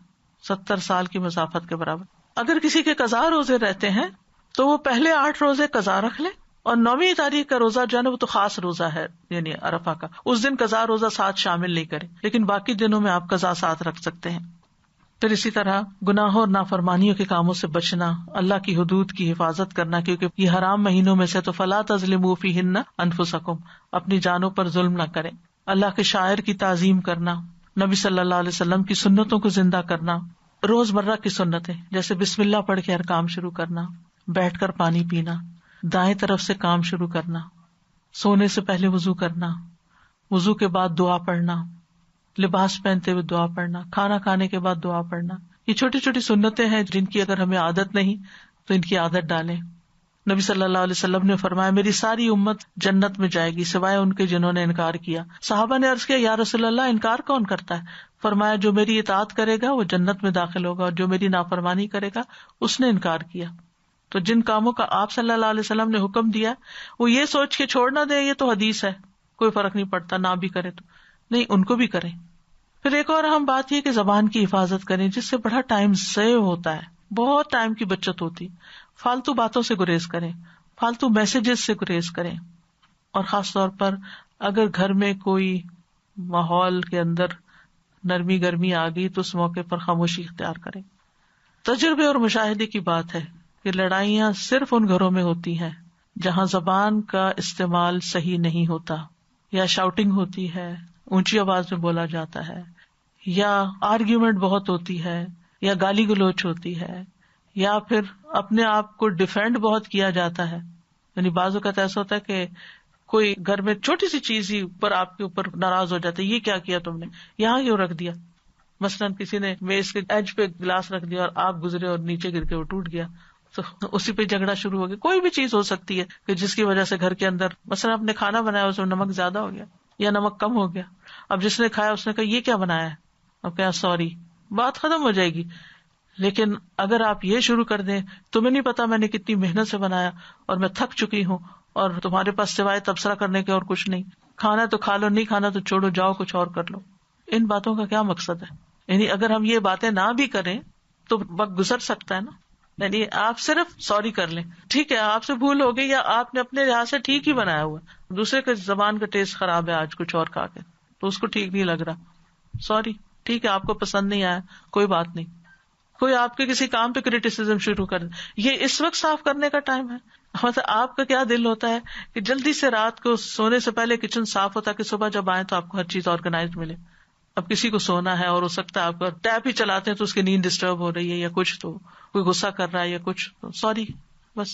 S1: 70 سال کی مسافت کے برابر. اگر کسی کے قضا روزے رہتے ہیں تو وہ پہلے 8 روزے قضا رکھ لے, اور 9ویں تاریخ کا روزہ جو ہے نا وہ تو خاص روزہ ہے یعنی عرفہ کا, اس دن قضا روزہ ساتھ شامل نہیں کرے, لیکن باقی دنوں میں آپ قضا ساتھ رکھ سکتے ہیں. پھر اسی طرح گناہوں اور نافرمانیوں کے کاموں سے بچنا, اللہ کی حدود کی حفاظت کرنا, کیونکہ یہ حرام مہینوں میں سے تو فلا تظلموا فیہن انفسکم, اپنی جانوں پر ظلم نہ کریں. اللہ کے شاعر کی تعظیم کرنا, نبی صلی اللہ علیہ وسلم کی سنتوں کو زندہ کرنا, روزمرہ کی سنتیں جیسے بسم اللہ پڑھ کے ہر کام شروع کرنا, بیٹھ کر پانی پینا, دائیں طرف سے کام شروع کرنا, سونے سے پہلے وضو کرنا, وضو کے بعد دعا پڑھنا, لباس پہنتے ہوئے دعا پڑھنا, کھانا کھانے کے بعد دعا پڑھنا. یہ چھوٹی چھوٹی سنتیں ہیں جن کی اگر ہمیں عادت نہیں تو ان کی عادت ڈالیں. نبی صلی اللہ علیہ وسلم نے فرمایا میری ساری امت جنت میں جائے گی سوائے ان کے جنہوں نے انکار کیا. صحابہ نے عرض کیا یا رسول اللہ انکار کون کرتا ہے؟ فرمایا جو میری اطاعت کرے گا وہ جنت میں داخل ہوگا, اور جو میری نافرمانی کرے گا اس نے انکار کیا. تو جن کاموں کا آپ صلی اللہ علیہ وسلم نے حکم دیا وہ یہ سوچ کے چھوڑ نہ دے یہ تو حدیث ہے, کوئی فرق نہیں پڑتا, نہ بھی کرے تو نہیں, ان کو بھی کریں. پھر ایک اور اہم بات یہ کہ زبان کی حفاظت کریں, جس سے بڑا ٹائم سیو ہوتا ہے, بہت ٹائم کی بچت ہوتی. فالتو باتوں سے گریز کریں, فالتو میسجز سے گریز کریں, اور خاص طور پر اگر گھر میں کوئی ماحول کے اندر نرمی گرمی آ گئی تو اس موقع پر خاموشی اختیار کریں. تجربے اور مشاہدے کی بات ہے کہ لڑائیاں صرف ان گھروں میں ہوتی ہیں جہاں زبان کا استعمال صحیح نہیں ہوتا, یا شاؤٹنگ ہوتی ہے, اونچی آواز میں بولا جاتا ہے, یا آرگیومنٹ بہت ہوتی ہے, یا گالی گلوچ ہوتی ہے, یا پھر اپنے آپ کو ڈیفینڈ بہت کیا جاتا ہے. یعنی بعض اوقات ایسا ہوتا ہے کہ کوئی گھر میں چھوٹی سی چیز ہی اوپر آپ کے اوپر ناراض ہو جاتا ہے, یہ کیا کیا تم نے, یہاں کیوں رکھ دیا. مثلاً کسی نے میز کے ایج پہ گلاس رکھ دیا اور آپ گزرے اور نیچے گر کے وہ ٹوٹ گیا, تو اسی پہ جھگڑا شروع ہو گیا. کوئی بھی چیز ہو سکتی ہے کہ جس کی وجہ سے گھر کے اندر مثلاً آپ نے کھانا بنایا اس میں نمک زیادہ ہو گیا یا نمک کم ہو گیا, اب جس نے کھایا اس نے کہا یہ کیا بنایا ہے, اب کہا سوری, بات ختم ہو جائے گی. لیکن اگر آپ یہ شروع کر دیں تمہیں نہیں پتا میں نے کتنی محنت سے بنایا اور میں تھک چکی ہوں اور تمہارے پاس سوائے تبصرہ کرنے کے اور کچھ نہیں, کھانا تو کھا لو, نہیں کھانا تو چھوڑو, جاؤ کچھ اور کر لو. ان باتوں کا کیا مقصد ہے؟ یعنی اگر ہم یہ باتیں نہ بھی کریں تو وقت گزر سکتا ہے نا. یعنی آپ صرف سوری کر لیں, ٹھیک ہے آپ سے بھول ہو گئی, یا آپ نے اپنے لحاظ سے ٹھیک ہی بنایا ہوا, دوسرے کے زبان کا ٹیسٹ خراب ہے آج کچھ اور کھا کے تو اس کو ٹھیک نہیں لگ رہا, سوری, ٹھیک ہے آپ کو پسند نہیں آیا, کوئی بات نہیں. کوئی آپ کے کسی کام پہ کریٹیسزم شروع کر دے, یہ اس وقت صاف کرنے کا ٹائم ہے. مطلب آپ کا کیا دل ہوتا ہے کہ جلدی سے رات کو سونے سے پہلے کچن صاف ہوتا ہے کہ صبح جب آئے تو آپ کو ہر چیز آرگنائز ملے. اب کسی کو سونا ہے اور ہو سکتا ہے آپ کا ٹیپ ہی چلاتے ہیں تو اس کی نیند ڈسٹرب ہو رہی ہے یا کچھ, تو کوئی غصہ کر رہا ہے یا کچھ, تو سوری, بس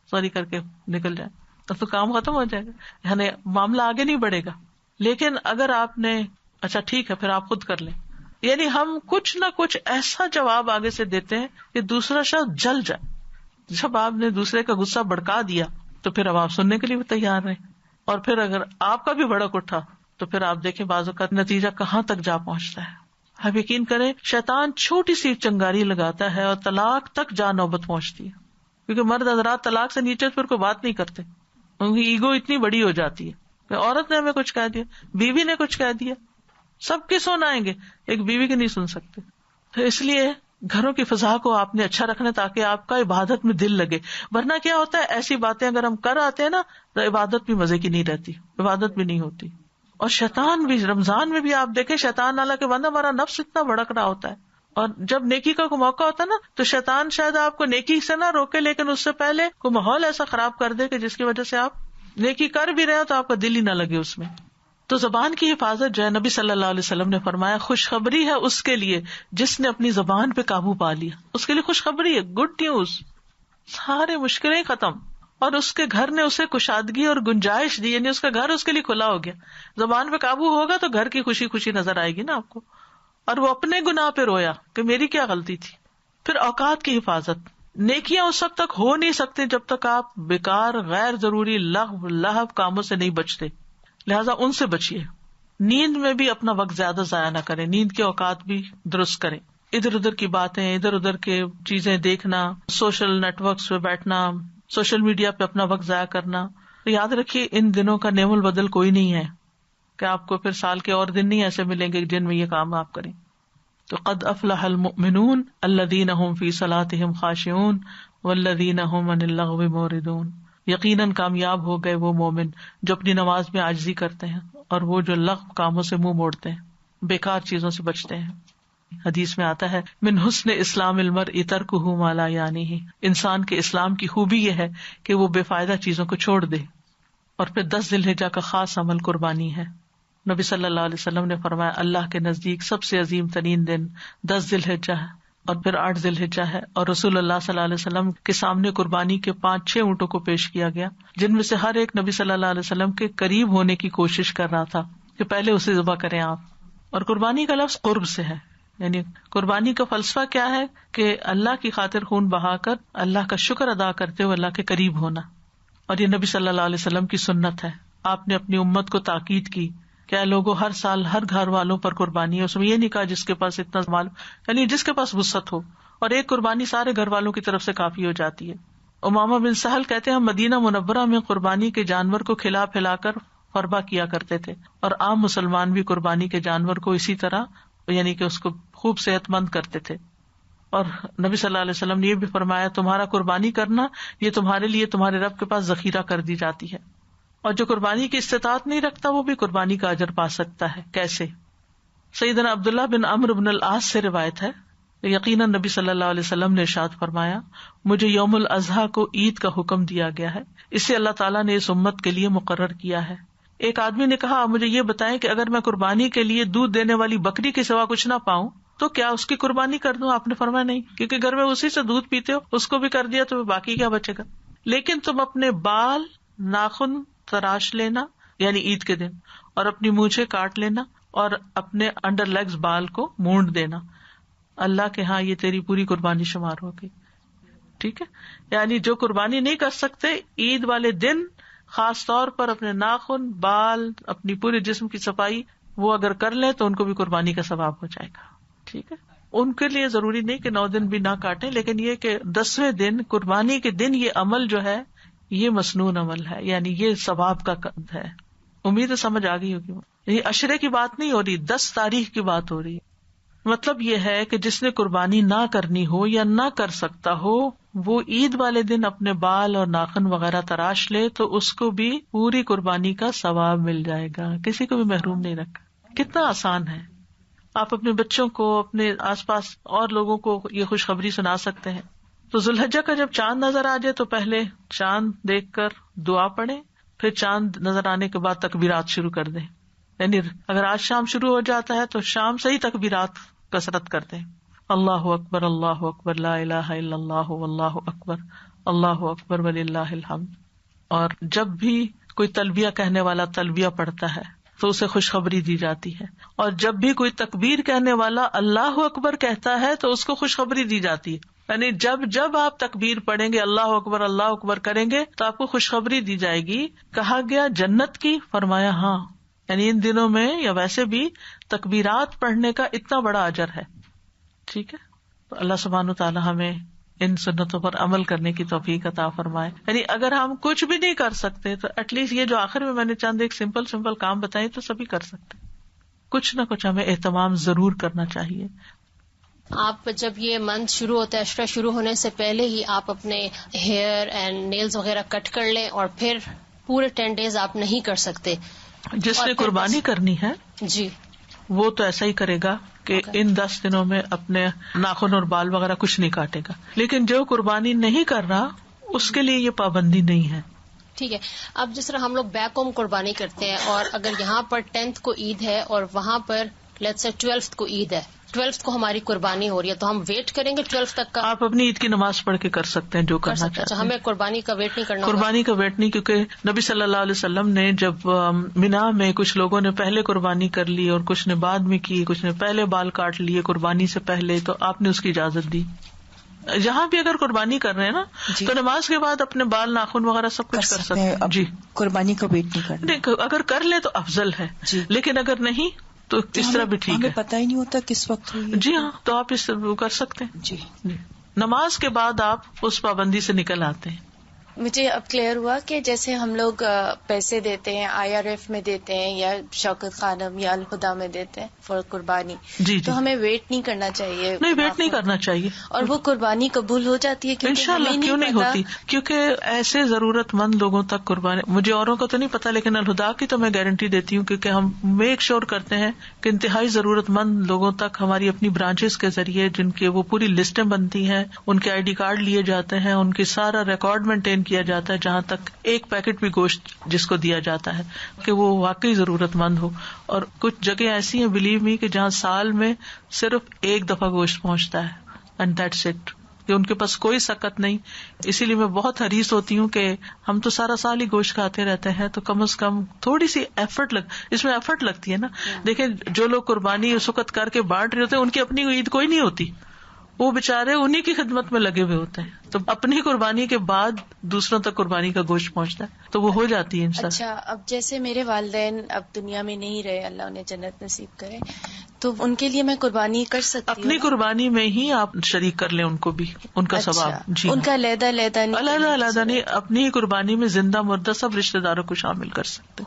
S1: سوری کر کے نکل جائے تو کام ختم ہو جائے گا, یعنی معاملہ آگے نہیں بڑھے گا. لیکن اگر آپ نے اچھا ٹھیک ہے پھر آپ خود کر لیں, یعنی ہم کچھ نہ کچھ ایسا جواب آگے سے دیتے ہیں کہ دوسرا شخص جل جائے. جب آپ نے دوسرے کا غصہ بھڑکا دیا تو پھر اب آپ سننے کے لیے بھی تیار رہیں, اور پھر اگر آپ کا بھی بھڑک اٹھا تو پھر آپ دیکھیں بازو کا نتیجہ کہاں تک جا پہنچتا ہے. آپ یقین کریں شیطان چھوٹی سی چنگاری لگاتا ہے اور طلاق تک جا نوبت پہنچتی ہے, کیونکہ مرد حضرات طلاق سے نیچے پھر کوئی بات نہیں کرتے, ان کی ایگو اتنی بڑی ہو جاتی ہے کہ عورت نے ہمیں کچھ کہہ دیا, بیوی نے کچھ کہہ دیا, سب کے سن آئیں گے, ایک بیوی کے نہیں سن سکتے. تو اس لیے گھروں کی فضا کو آپ نے اچھا رکھنا تاکہ آپ کا عبادت میں دل لگے. ورنہ کیا ہوتا ہے ایسی باتیں اگر ہم کر آتے ہیں نا تو عبادت بھی مزے کی نہیں رہتی, عبادت بھی نہیں ہوتی. اور شیطان بھی رمضان میں بھی آپ دیکھیں شیطان اللہ کے بندہ ہمارا نفس اتنا بھڑک رہا ہوتا ہے, اور جب نیکی کا کوئی موقع ہوتا ہے نا تو شیطان شاید آپ کو نیکی سے نہ روکے لیکن اس سے پہلے کوئی ماحول ایسا خراب کر دے کہ جس کی وجہ سے آپ نیکی کر بھی رہے ہو تو آپ کا دل ہی نہ لگے اس میں. تو زبان کی حفاظت جو ہے نبی صلی اللہ علیہ وسلم نے فرمایا خوشخبری ہے اس کے لیے جس نے اپنی زبان پہ قابو پا لیا, اس کے لیے خوشخبری ہے, گڈ نیوز, سارے مشکلیں ختم, اور اس کے گھر نے اسے کشادگی اور گنجائش دی, یعنی اس کا گھر اس کے لیے کھلا ہو گیا. زبان پہ قابو ہوگا تو گھر کی خوشی خوشی نظر آئے گی نا آپ کو, اور وہ اپنے گناہ پہ رویا کہ میری کیا غلطی تھی. پھر اوقات کی حفاظت, نیکیاں اس وقت تک ہو نہیں سکتی جب تک آپ بیکار غیر ضروری لغو لہو کاموں سے نہیں بچتے. لہٰذا ان سے بچیے. نیند میں بھی اپنا وقت زیادہ ضائع نہ کریں, نیند کے اوقات بھی درست کریں. ادھر ادھر کی باتیں, ادھر ادھر کے چیزیں دیکھنا, سوشل نیٹ ورکس پہ بیٹھنا, سوشل میڈیا پہ اپنا وقت ضائع کرنا, تو یاد رکھیے ان دنوں کا نعم البدل کوئی نہیں ہے کہ آپ کو پھر سال کے اور دن نہیں ایسے ملیں گے جن میں یہ کام آپ کریں. تو قد افلح المؤمنون الذین هم فی صلاتهم خاشعون والذین هم عن اللغو معرضون. یقیناً کامیاب ہو گئے وہ مومن جو اپنی نماز میں عاجزی کرتے ہیں اور وہ جو لغو کاموں سے منہ موڑتے ہیں, بیکار چیزوں سے بچتے ہیں. حدیث میں آتا ہے من حسن اسلام المرء ترکہ ما لا یعنیہ, انسان کے اسلام کی خوبی یہ ہے کہ وہ بے فائدہ چیزوں کو چھوڑ دے. اور پھر 10 ذی الحجہ کا خاص عمل قربانی ہے. نبی صلی اللہ علیہ وسلم نے فرمایا اللہ کے نزدیک سب سے عظیم ترین دن 10 ذی الحجہ ہے اور پھر 8 ذی الحجہ ہے, اور رسول اللہ صلی اللہ علیہ وسلم کے سامنے قربانی کے 5-6 اونٹوں کو پیش کیا گیا, جن میں سے ہر ایک نبی صلی اللہ علیہ وسلم کے قریب ہونے کی کوشش کر رہا تھا کہ پہلے اسے ذبح کریں آپ. اور قربانی کا لفظ قرب سے ہے, یعنی قربانی کا فلسفہ کیا ہے کہ اللہ کی خاطر خون بہا کر اللہ کا شکر ادا کرتے ہوئے اللہ کے قریب ہونا. اور یہ نبی صلی اللہ علیہ وسلم کی سنت ہے. آپ نے اپنی امت کو تاکید کی کہ اے لوگوں ہر سال ہر گھر والوں پر قربانی ہے. اس میں یہ نہیں کہا جس کے پاس اتنا مال, یعنی جس کے پاس وسعت ہو, اور ایک قربانی سارے گھر والوں کی طرف سے کافی ہو جاتی ہے. امامہ بن سہل کہتے ہیں ہم مدینہ منورہ میں قربانی کے جانور کو کھلا پھلا کر فربہ کیا کرتے تھے, اور عام مسلمان بھی قربانی کے جانور کو اسی طرح یعنی کہ اس کو خوب صحت مند کرتے تھے. اور نبی صلی اللہ علیہ وسلم نے یہ بھی فرمایا تمہارا قربانی کرنا یہ تمہارے لیے تمہارے رب کے پاس ذخیرہ کر دی جاتی ہے, اور جو قربانی کی استطاعت نہیں رکھتا وہ بھی قربانی کا اجر پا سکتا ہے. کیسے؟ سیدنا عبداللہ بن عمرو بن العاص سے روایت ہے یقیناً نبی صلی اللہ علیہ وسلم نے ارشاد فرمایا مجھے یوم الاضحیٰ کو عید کا حکم دیا گیا ہے, اسے اللہ تعالیٰ نے اس امت کے لیے مقرر کیا ہے. ایک آدمی نے کہا مجھے یہ بتائیں کہ اگر میں قربانی کے لیے دودھ دینے والی بکری کے سوا کچھ نہ پاؤں تو کیا اس کی قربانی کر دوں؟ آپ نے فرمایا نہیں, کیونکہ گھر میں اسی سے دودھ پیتے ہو, اس کو بھی کر دیا تو باقی کیا بچے گا. لیکن تم اپنے بال ناخن تراش لینا یعنی عید کے دن, اور اپنی مونچھیں کاٹ لینا, اور اپنے انڈر لیگز بال کو مونڈ دینا, اللہ کے ہاں یہ تیری پوری قربانی شمار ہوگی. ٹھیک ہے, یعنی جو قربانی نہیں کر سکتے عید والے دن خاص طور پر اپنے ناخن بال اپنی پورے جسم کی صفائی وہ اگر کر لیں تو ان کو بھی قربانی کا ثواب ہو جائے گا. ٹھیک ہے, ان کے لیے ضروری نہیں کہ 9 دن بھی نہ کاٹیں, لیکن یہ کہ 10ویں دن قربانی کے دن یہ عمل جو ہے یہ مسنون عمل ہے, یعنی یہ ثواب کا قد ہے. امید ہے سمجھ آ گئی ہوگی. یہ عشرے کی بات نہیں ہو رہی, 10 تاریخ کی بات ہو رہی ہے. مطلب یہ ہے کہ جس نے قربانی نہ کرنی ہو یا نہ کر سکتا ہو وہ عید والے دن اپنے بال اور ناخن وغیرہ تراش لے تو اس کو بھی پوری قربانی کا ثواب مل جائے گا, کسی کو بھی محروم نہیں رکھا. کتنا آسان ہے. آپ اپنے بچوں کو اپنے آس پاس اور لوگوں کو یہ خوشخبری سنا سکتے ہیں. تو ذی الحجہ کا جب چاند نظر آ جائے تو پہلے چاند دیکھ کر دعا پڑھیں, پھر چاند نظر آنے کے بعد تکبیرات شروع کر دیں. یعنی اگر آج شام شروع ہو جاتا ہے تو شام سے ہی تکبیرات کثرت کرتے ہیں. اللہ اکبر لا الہ الا اللہ واللہ اکبر اللہ اکبر وللہ الحمد. اور جب بھی کوئی تلبیہ کہنے والا تلبیہ پڑھتا ہے تو اسے خوشخبری دی جاتی ہے, اور جب بھی کوئی تکبیر کہنے والا اللہ اکبر کہتا ہے تو اس کو خوشخبری دی جاتی ہے. یعنی جب آپ تکبیر پڑھیں گے اللہ اکبر کریں گے تو آپ کو خوشخبری دی جائے گی. کہا گیا جنت کی؟ فرمایا ہاں, یعنی ان دنوں میں یا ویسے بھی تکبیرات پڑھنے کا اتنا بڑا اجر ہے. ٹھیک ہے, تو اللہ سبحانہ وتعالی ہمیں ان سنتوں پر عمل کرنے کی توفیق عطا فرمائے. یعنی اگر ہم کچھ بھی نہیں کر سکتے تو ایٹ لیسٹ یہ جو آخر میں نے چند ایک سمپل کام بتائے تو سبھی کر سکتے. کچھ نہ کچھ ہمیں اہتمام ضرور کرنا چاہیے.
S3: آپ جب یہ منتھ شروع ہوتا ہے عشرہ شروع ہونے سے پہلے ہی آپ اپنے ہیئر اینڈ نیلز وغیرہ کٹ کر لیں, اور پھر پورے 10 days آپ نہیں کر سکتے.
S1: جس نے قربانی کرنی ہے
S3: جی
S1: وہ تو ایسا ہی کرے گا کہ ان 10 دنوں میں اپنے ناخن اور بال وغیرہ کچھ نہیں کاٹے گا. لیکن جو قربانی نہیں کر رہا اس کے لیے یہ پابندی نہیں ہے.
S3: ٹھیک ہے. اب جس طرح ہم لوگ بیک ہوم قربانی کرتے ہیں, اور اگر یہاں پر 10th کو عید ہے اور وہاں پر لیٹس سے 12th کو عید ہے, 12th کو ہماری قربانی ہو رہی ہے, تو ہم ویٹ کریں گے 12th تک کا؟
S1: آپ اپنی عید کی نماز پڑھ کے کر سکتے ہیں جو کرنا چاہتے ہیں.
S3: ہمیں قربانی کا ویٹ نہیں کرنا.
S1: قربانی کا ویٹ نہیں, کیونکہ نبی صلی اللہ علیہ وسلم نے جب منا میں کچھ لوگوں نے پہلے قربانی کر لی اور کچھ نے بعد میں کی, کچھ نے پہلے بال کاٹ لیے قربانی سے پہلے, تو آپ نے اس کی اجازت دی. یہاں بھی اگر قربانی کر رہے ہیں نا تو نماز کے بعد اپنے بال ناخن وغیرہ سب کچھ کر سکتے ہیں. جی
S4: قربانی کو ویٹ نہیں کرنا.
S1: اگر کر لے تو افضل ہے, لیکن اگر نہیں تو اس طرح بھی ٹھیک ہے.
S4: ہمیں پتہ ہی نہیں ہوتا کس وقت ہوئی.
S1: جی ہاں, تو آپ اس کر سکتے ہیں.
S4: جی
S1: نماز کے بعد آپ اس پابندی سے نکل آتے ہیں.
S5: مجھے اب کلیئر ہوا کہ جیسے ہم لوگ پیسے دیتے ہیں IRF میں دیتے ہیں یا شوکت خانم یا الخدا میں دیتے ہیں فور قربانی, تو ہمیں ویٹ نہیں کرنا چاہیے.
S1: نہیں, ویٹ نہیں کرنا چاہیے.
S5: اور وہ قربانی قبول ہو جاتی ہے
S1: انشاءاللہ. کیوں نہیں ہوتی؟ کیونکہ ایسے ضرورت مند لوگوں تک قربانی, مجھے اوروں کا تو نہیں پتا لیکن الہدا کی تو میں گارنٹی دیتی ہوں, کیونکہ ہم میک شور کرتے ہیں کہ انتہائی ضرورت مند لوگوں تک ہماری اپنی برانچز کے ذریعے, جن کے وہ پوری لسٹیں بنتی ہیں, ان کے ID کارڈ لیے جاتے ہیں, ان کی سارا ریکارڈ مینٹین کیا جاتا ہے, جہاں تک ایک پیکٹ بھی گوشت جس کو دیا جاتا ہے کہ وہ واقعی ضرورت مند ہو. اور کچھ جگہ ایسی ہیں بلیو می کہ جہاں سال میں صرف ایک دفعہ گوشت پہنچتا ہے اینڈ دیٹس اٹ, کہ ان کے پاس کوئی سکت نہیں. اسی لیے میں بہت حریص ہوتی ہوں کہ ہم تو سارا سال ہی گوشت کھاتے رہتے ہیں, تو کم از کم تھوڑی سی اس میں ایفرٹ لگتی ہے نا. دیکھیں جو لوگ قربانی اس وقت کر کے بانٹ رہے ہوتے ہیں, ان کی اپنی عید کوئی نہیں ہوتی, وہ بےچارے انہیں کی خدمت میں لگے ہوئے ہوتے ہیں. تو اپنی قربانی کے بعد دوسروں تک قربانی کا گوشت پہنچتا ہے تو وہ ہو جاتی ہے انسان.
S5: اچھا, اب جیسے میرے والدین اب دنیا میں نہیں رہے, اللہ انہیں جنت نصیب کرے, تو ان کے لیے میں قربانی کر سکتی ہوں؟
S1: اپنی قربانی میں ہی آپ شریک کر لیں ان کو بھی, ان کا ثواب. جی,
S5: ان کا علیحدہ
S1: علیحدہ نہیں, اپنی قربانی میں زندہ مردہ سب رشتے داروں کو شامل کر سکتے,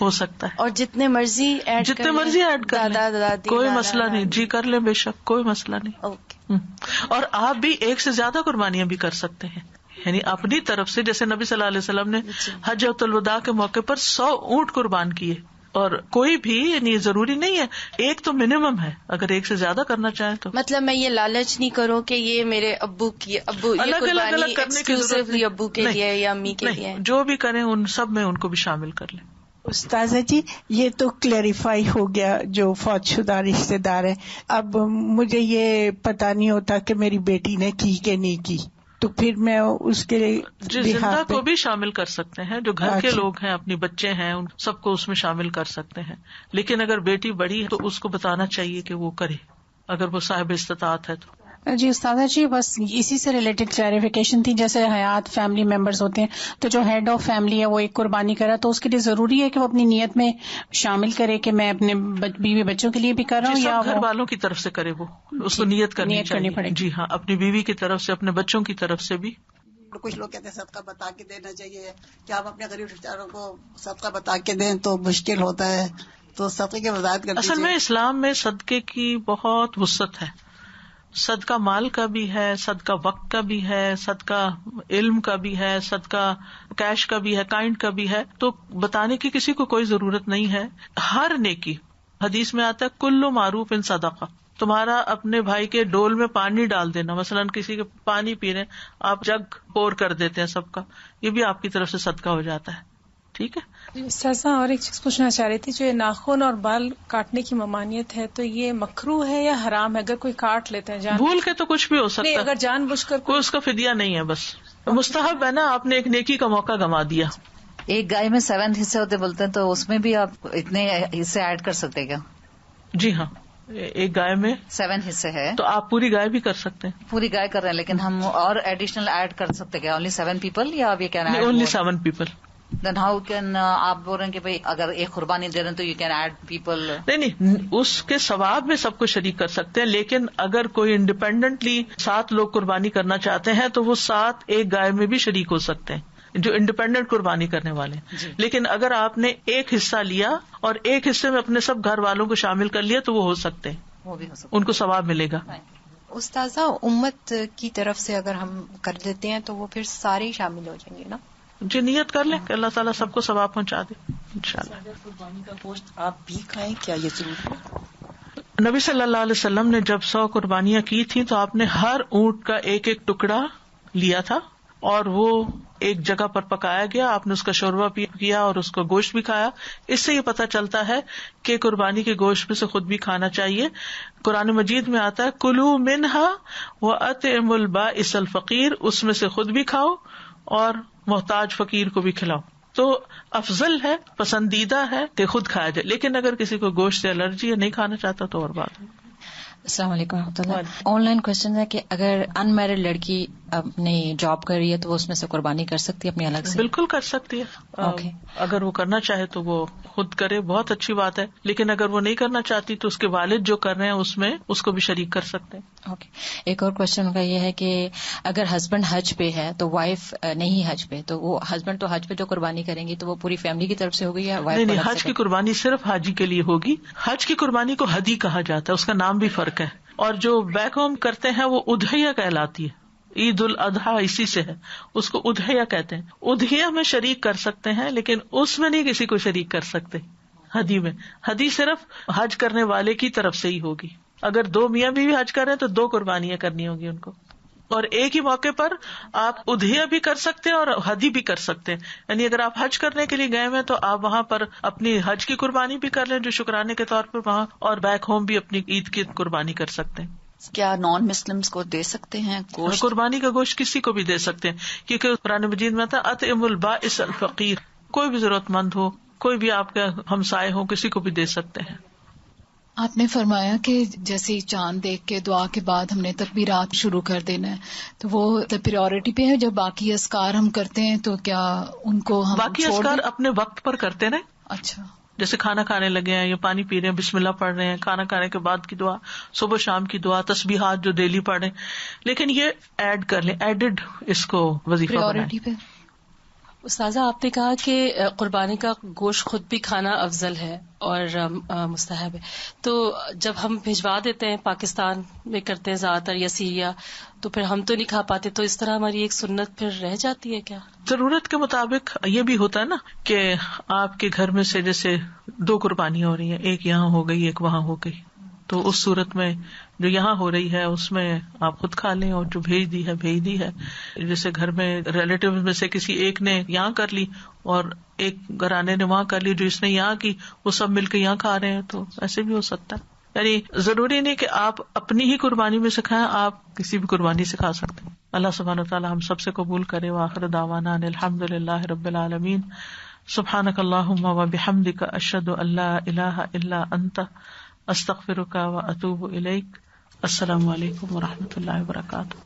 S1: ہو سکتا ہے.
S5: اور جتنے مرضی ایڈ
S1: کر لیں, کوئی مسئلہ نہیں. جی کر لیں, بے شک کوئی مسئلہ نہیں.
S5: اوکے.
S1: اور آپ بھی ایک سے زیادہ قربانیاں بھی کر سکتے ہیں, یعنی اپنی طرف سے, جیسے نبی صلی اللہ علیہ وسلم نے حجۃ الوداع کے موقع پر 100 اونٹ قربان کیے. اور کوئی بھی یعنی ضروری نہیں ہے, ایک تو منیمم ہے, اگر ایک سے زیادہ کرنا چاہیں تو.
S5: مطلب میں یہ لالچ نہیں کروں کہ یہ میرے ابو
S1: الگ الگ کرنے کی ضرورت نہیں,
S5: ابو کے لیے یا امی کے لیے,
S1: جو بھی کریں ان سب میں ان کو بھی شامل کر لیں.
S6: استاذہ جی, یہ تو کلیریفائی ہو گیا جو فوت شدہ رشتے دار ہے. اب مجھے یہ پتا نہیں ہوتا کہ میری بیٹی نے کی کہ نہیں کی, تو پھر میں اس کے
S1: زندہ کو بھی شامل کر سکتے ہیں, جو گھر کے لوگ ہیں, اپنی بچے ہیں, ان سب کو اس میں شامل کر سکتے ہیں. لیکن اگر بیٹی بڑی ہے تو اس کو بتانا چاہیے کہ وہ کرے, اگر وہ صاحب استطاعت ہے تو.
S7: جی استاذہ جی, بس اسی سے ریلیٹڈ کلیریفیکیشن تھی. جیسے حیات فیملی ممبرز ہوتے ہیں, تو جو ہیڈ آف فیملی ہے وہ ایک قربانی کرا, تو اس کے لیے ضروری ہے کہ وہ اپنی نیت میں شامل کرے کہ میں اپنے بیوی بچوں کے لیے بھی کر رہا ہوں, یا
S1: گھر والوں کی طرف سے کرے, وہ اس کو نیت کرنی
S7: پڑے.
S1: جی ہاں, اپنی بیوی کی طرف سے, اپنے بچوں کی طرف سے بھی.
S8: کچھ لوگ کہتے ہیں صدقہ بتا کے دینا چاہیے, کہ آپ اپنے غریب رشتے داروں کو صدقہ بتا کے دیں تو مشکل ہوتا ہے, تو صدقے کی وضاحت کرتے ہیں.
S1: اصل میں اسلام میں صدقے کی بہت وسعت ہے. صدقہ مال کا بھی ہے, صدقہ وقت کا بھی ہے, صدقہ علم کا بھی ہے, صدقہ کیش کا بھی ہے, کائنڈ کا بھی ہے. تو بتانے کی کسی کو کوئی ضرورت نہیں ہے. ہر نیکی, حدیث میں آتا ہے کل معروف ان صدقہ, تمہارا اپنے بھائی کے ڈول میں پانی ڈال دینا, مثلاً کسی کے پانی پی رہے آپ جگ پور کر دیتے ہیں سب کا, یہ بھی آپ کی طرف سے صدقہ ہو جاتا ہے. ٹھیک ہے.
S9: استاذہ, اور ایک چیز پوچھنا چاہ رہی تھی, جو یہ ناخن اور بال کاٹنے کی ممانعت ہے, تو یہ مکروہ ہے یا حرام ہے؟ اگر کوئی کاٹ لیتے ہیں
S1: بھول کے تو کچھ بھی ہو سکتا ہے,
S9: اگر جان بوجھ کر
S1: کوئی اس کا فدیہ نہیں ہے, بس مستحب ہے نا, آپ نے ایک نیکی کا موقع گنوا دیا.
S10: ایک گائے میں 7 حصے ہوتے بولتے ہیں, تو اس میں بھی آپ اتنے حصے ایڈ کر سکتے کیا؟
S1: جی ہاں, ایک گائے میں
S10: 7 حصے ہے, تو
S1: آپ پوری گائے بھی کر سکتے ہیں.
S10: پوری گائے کر رہے ہیں, لیکن ہم اور ایڈیشنل ایڈ کر سکتے کیا؟ اونلی 7 پیپل, یا آپ یہ کہنا ہے
S1: only 7 people?
S10: Then how can آپ بول رہے ہیں کہ بھائی اگر ایک قربانی دے رہے ہیں تو یو کین ایڈ پیپل؟
S1: نہیں, اس کے ثواب میں سب کو شریک کر سکتے ہیں, لیکن اگر کوئی انڈیپینڈنٹلی 7 لوگ قربانی کرنا چاہتے ہیں تو وہ 7 ایک گائے میں بھی شریک ہو سکتے ہیں, جو انڈیپینڈنٹ قربانی کرنے والے ہیں. جی. لیکن اگر آپ نے ایک حصہ لیا اور ایک حصے میں اپنے سب گھر والوں کو شامل کر لیا تو وہ ہو سکتے ہیں, وہ بھی ہو سکتے, ان کو ثواب ملے گا.
S11: استاذہ, امت کی طرف سے اگر ہم کر دیتے ہیں تو وہ پھر سارے ہی شامل ہو جائیں گے نا؟
S1: جی, نیت کر لیں کہ اللہ تعالیٰ سب کو ثواب پہنچا دے انشاءاللہ.
S4: قربانی کا گوشت آپ بھی کھائیں, کیا یہ ضروری ہے؟
S1: نبی صلی اللہ علیہ وسلم نے جب 100 قربانیاں کی تھیں تو آپ نے ہر اونٹ کا ایک ایک ٹکڑا لیا تھا اور وہ ایک جگہ پر پکایا گیا, آپ نے اس کا شوربہ کیا اور اس کا گوشت بھی کھایا. اس سے یہ پتہ چلتا ہے کہ قربانی کے گوشت میں سے خود بھی کھانا چاہیے. قرآن مجید میں آتا ہے کلوا منہا وأطعموا البائس الفقیر, اس میں سے خود بھی کھاؤ اور محتاج فقیر کو بھی کھلاؤ. تو افضل ہے, پسندیدہ ہے کہ خود کھایا جائے, لیکن اگر کسی کو گوشت سے الرجی ہے نہیں کھانا چاہتا تو اور بات ہے.
S12: السلام علیکم ورحمۃ اللہ. آن لائن کوشچن ہے کہ اگر ان میرڈ لڑکی اپنی جاب کر رہی ہے تو وہ اس میں سے قربانی کر سکتی ہے اپنی الگ سے؟
S1: بالکل کر سکتی ہے. اگر وہ کرنا چاہے تو وہ خود کرے، بہت اچھی بات ہے. لیکن اگر وہ نہیں کرنا چاہتی تو اس کے والد جو کر رہے ہیں اس میں اس کو بھی شریک کر سکتے ہیں.
S12: ایک اور کوشچن کا یہ ہے کہ اگر ہسبینڈ حج پہ ہے تو وائف نہیں حج پہ، تو وہ ہسبینڈ تو حج پہ جو قربانی کریں گی تو وہ پوری فیملی کی طرف سے ہوگی یا وائف؟
S1: نہیں، حج کی قربانی صرف حاجی کے لیے ہوگی. حج کی قربانی کو ہدی کہا جاتا ہے، اس کا نام بھی فرق ہے. اور جو بیک ہوم کرتے ہیں وہ اضحیہ کہلاتی ہے. عید الاضحیٰ اسی سے ہے، اس کو اضحیہ کہتے ہیں. اضحیہ میں شریک کر سکتے ہیں لیکن اس میں نہیں کسی کو شریک کر سکتے. ہدی میں، ہدی صرف حج کرنے والے کی طرف سے ہی ہوگی. اگر دو میاں بیوی حج کر رہے ہیں تو 2 قربانیاں کرنی ہوگی ان کو. اور ایک ہی موقع پر آپ اضحیہ بھی کر سکتے ہیں اور ہدی بھی کر سکتے ہیں. یعنی اگر آپ حج کرنے کے لیے گئے ہیں تو آپ وہاں پر اپنی حج کی قربانی بھی کر لیں جو شکرانے کے طور پر وہاں، اور بیک ہوم بھی اپنی عید کی قربانی کر سکتے ہیں.
S4: کیا نان مسلمس کو دے سکتے ہیں گوشت؟
S1: قربانی کا گوشت کسی کو بھی دے سکتے ہیں، کیونکہ قرآن مجید میں تھا اطعموا البائس الفقیر. کوئی بھی ضرورت مند ہو، کوئی بھی آپ کے ہمسائے ہو، کسی کو بھی دے سکتے ہیں.
S13: آپ نے فرمایا کہ جیسے چاند دیکھ کے دعا کے بعد ہم نے تکبیرات شروع کر دینا ہے، تو وہ پریورٹی پہ ہے. جب باقی اذکار ہم کرتے ہیں تو کیا ان کو ہم
S1: باقی اذکار اپنے وقت پر کرتے رہیں؟
S13: اچھا،
S1: جیسے کھانا کھانے لگے ہیں یا پانی پی رہے ہیں، بسم اللہ پڑھ رہے ہیں، کھانا کھانے کے بعد کی دعا، صبح شام کی دعا، تسبیحات جو ڈیلی پڑھیں، لیکن یہ ایڈ کر لیں، ایڈڈ اس کو وظیفہ بنائیں.
S9: استاذہ، آپ نے کہا کہ قربانی کا گوشت خود بھی کھانا افضل ہے اور مستحب ہے، تو جب ہم بھجوا دیتے ہیں پاکستان میں کرتے ہیں زیادہ تر یا سیریا، تو پھر ہم تو نہیں کھا پاتے، تو اس طرح ہماری ایک سنت پھر رہ جاتی ہے کیا؟
S1: ضرورت کے مطابق. یہ بھی ہوتا ہے نا کہ آپ کے گھر میں سے جیسے 2 قربانیاں ہو رہی ہیں، ایک یہاں ہو گئی ایک وہاں ہو گئی، تو اس صورت میں جو یہاں ہو رہی ہے اس میں آپ خود کھا لیں، اور جو بھیج دی ہے. جیسے گھر میں ریلیٹیو میں سے کسی ایک نے یہاں کر لی اور ایک گھرانے نے وہاں کر لی، جو اس نے یہاں کی وہ سب مل کے یہاں کھا رہے ہیں، تو ایسے بھی ہو سکتا ہے. یعنی ضروری نہیں کہ آپ اپنی ہی قربانی میں سے کھائیں، آپ کسی بھی قربانی سے کھا سکتے ہیں. اللہ سبحانہ وتعالی ہم سب سے قبول کرے. وآخر دعوانا ان الحمد للہ رب العالمین. سبحانک اللہم وبحمدک، اشہد ان لا الہ الا انت، استغفرک واتوب الیک. السلام علیکم ورحمۃ اللہ وبرکاتہ.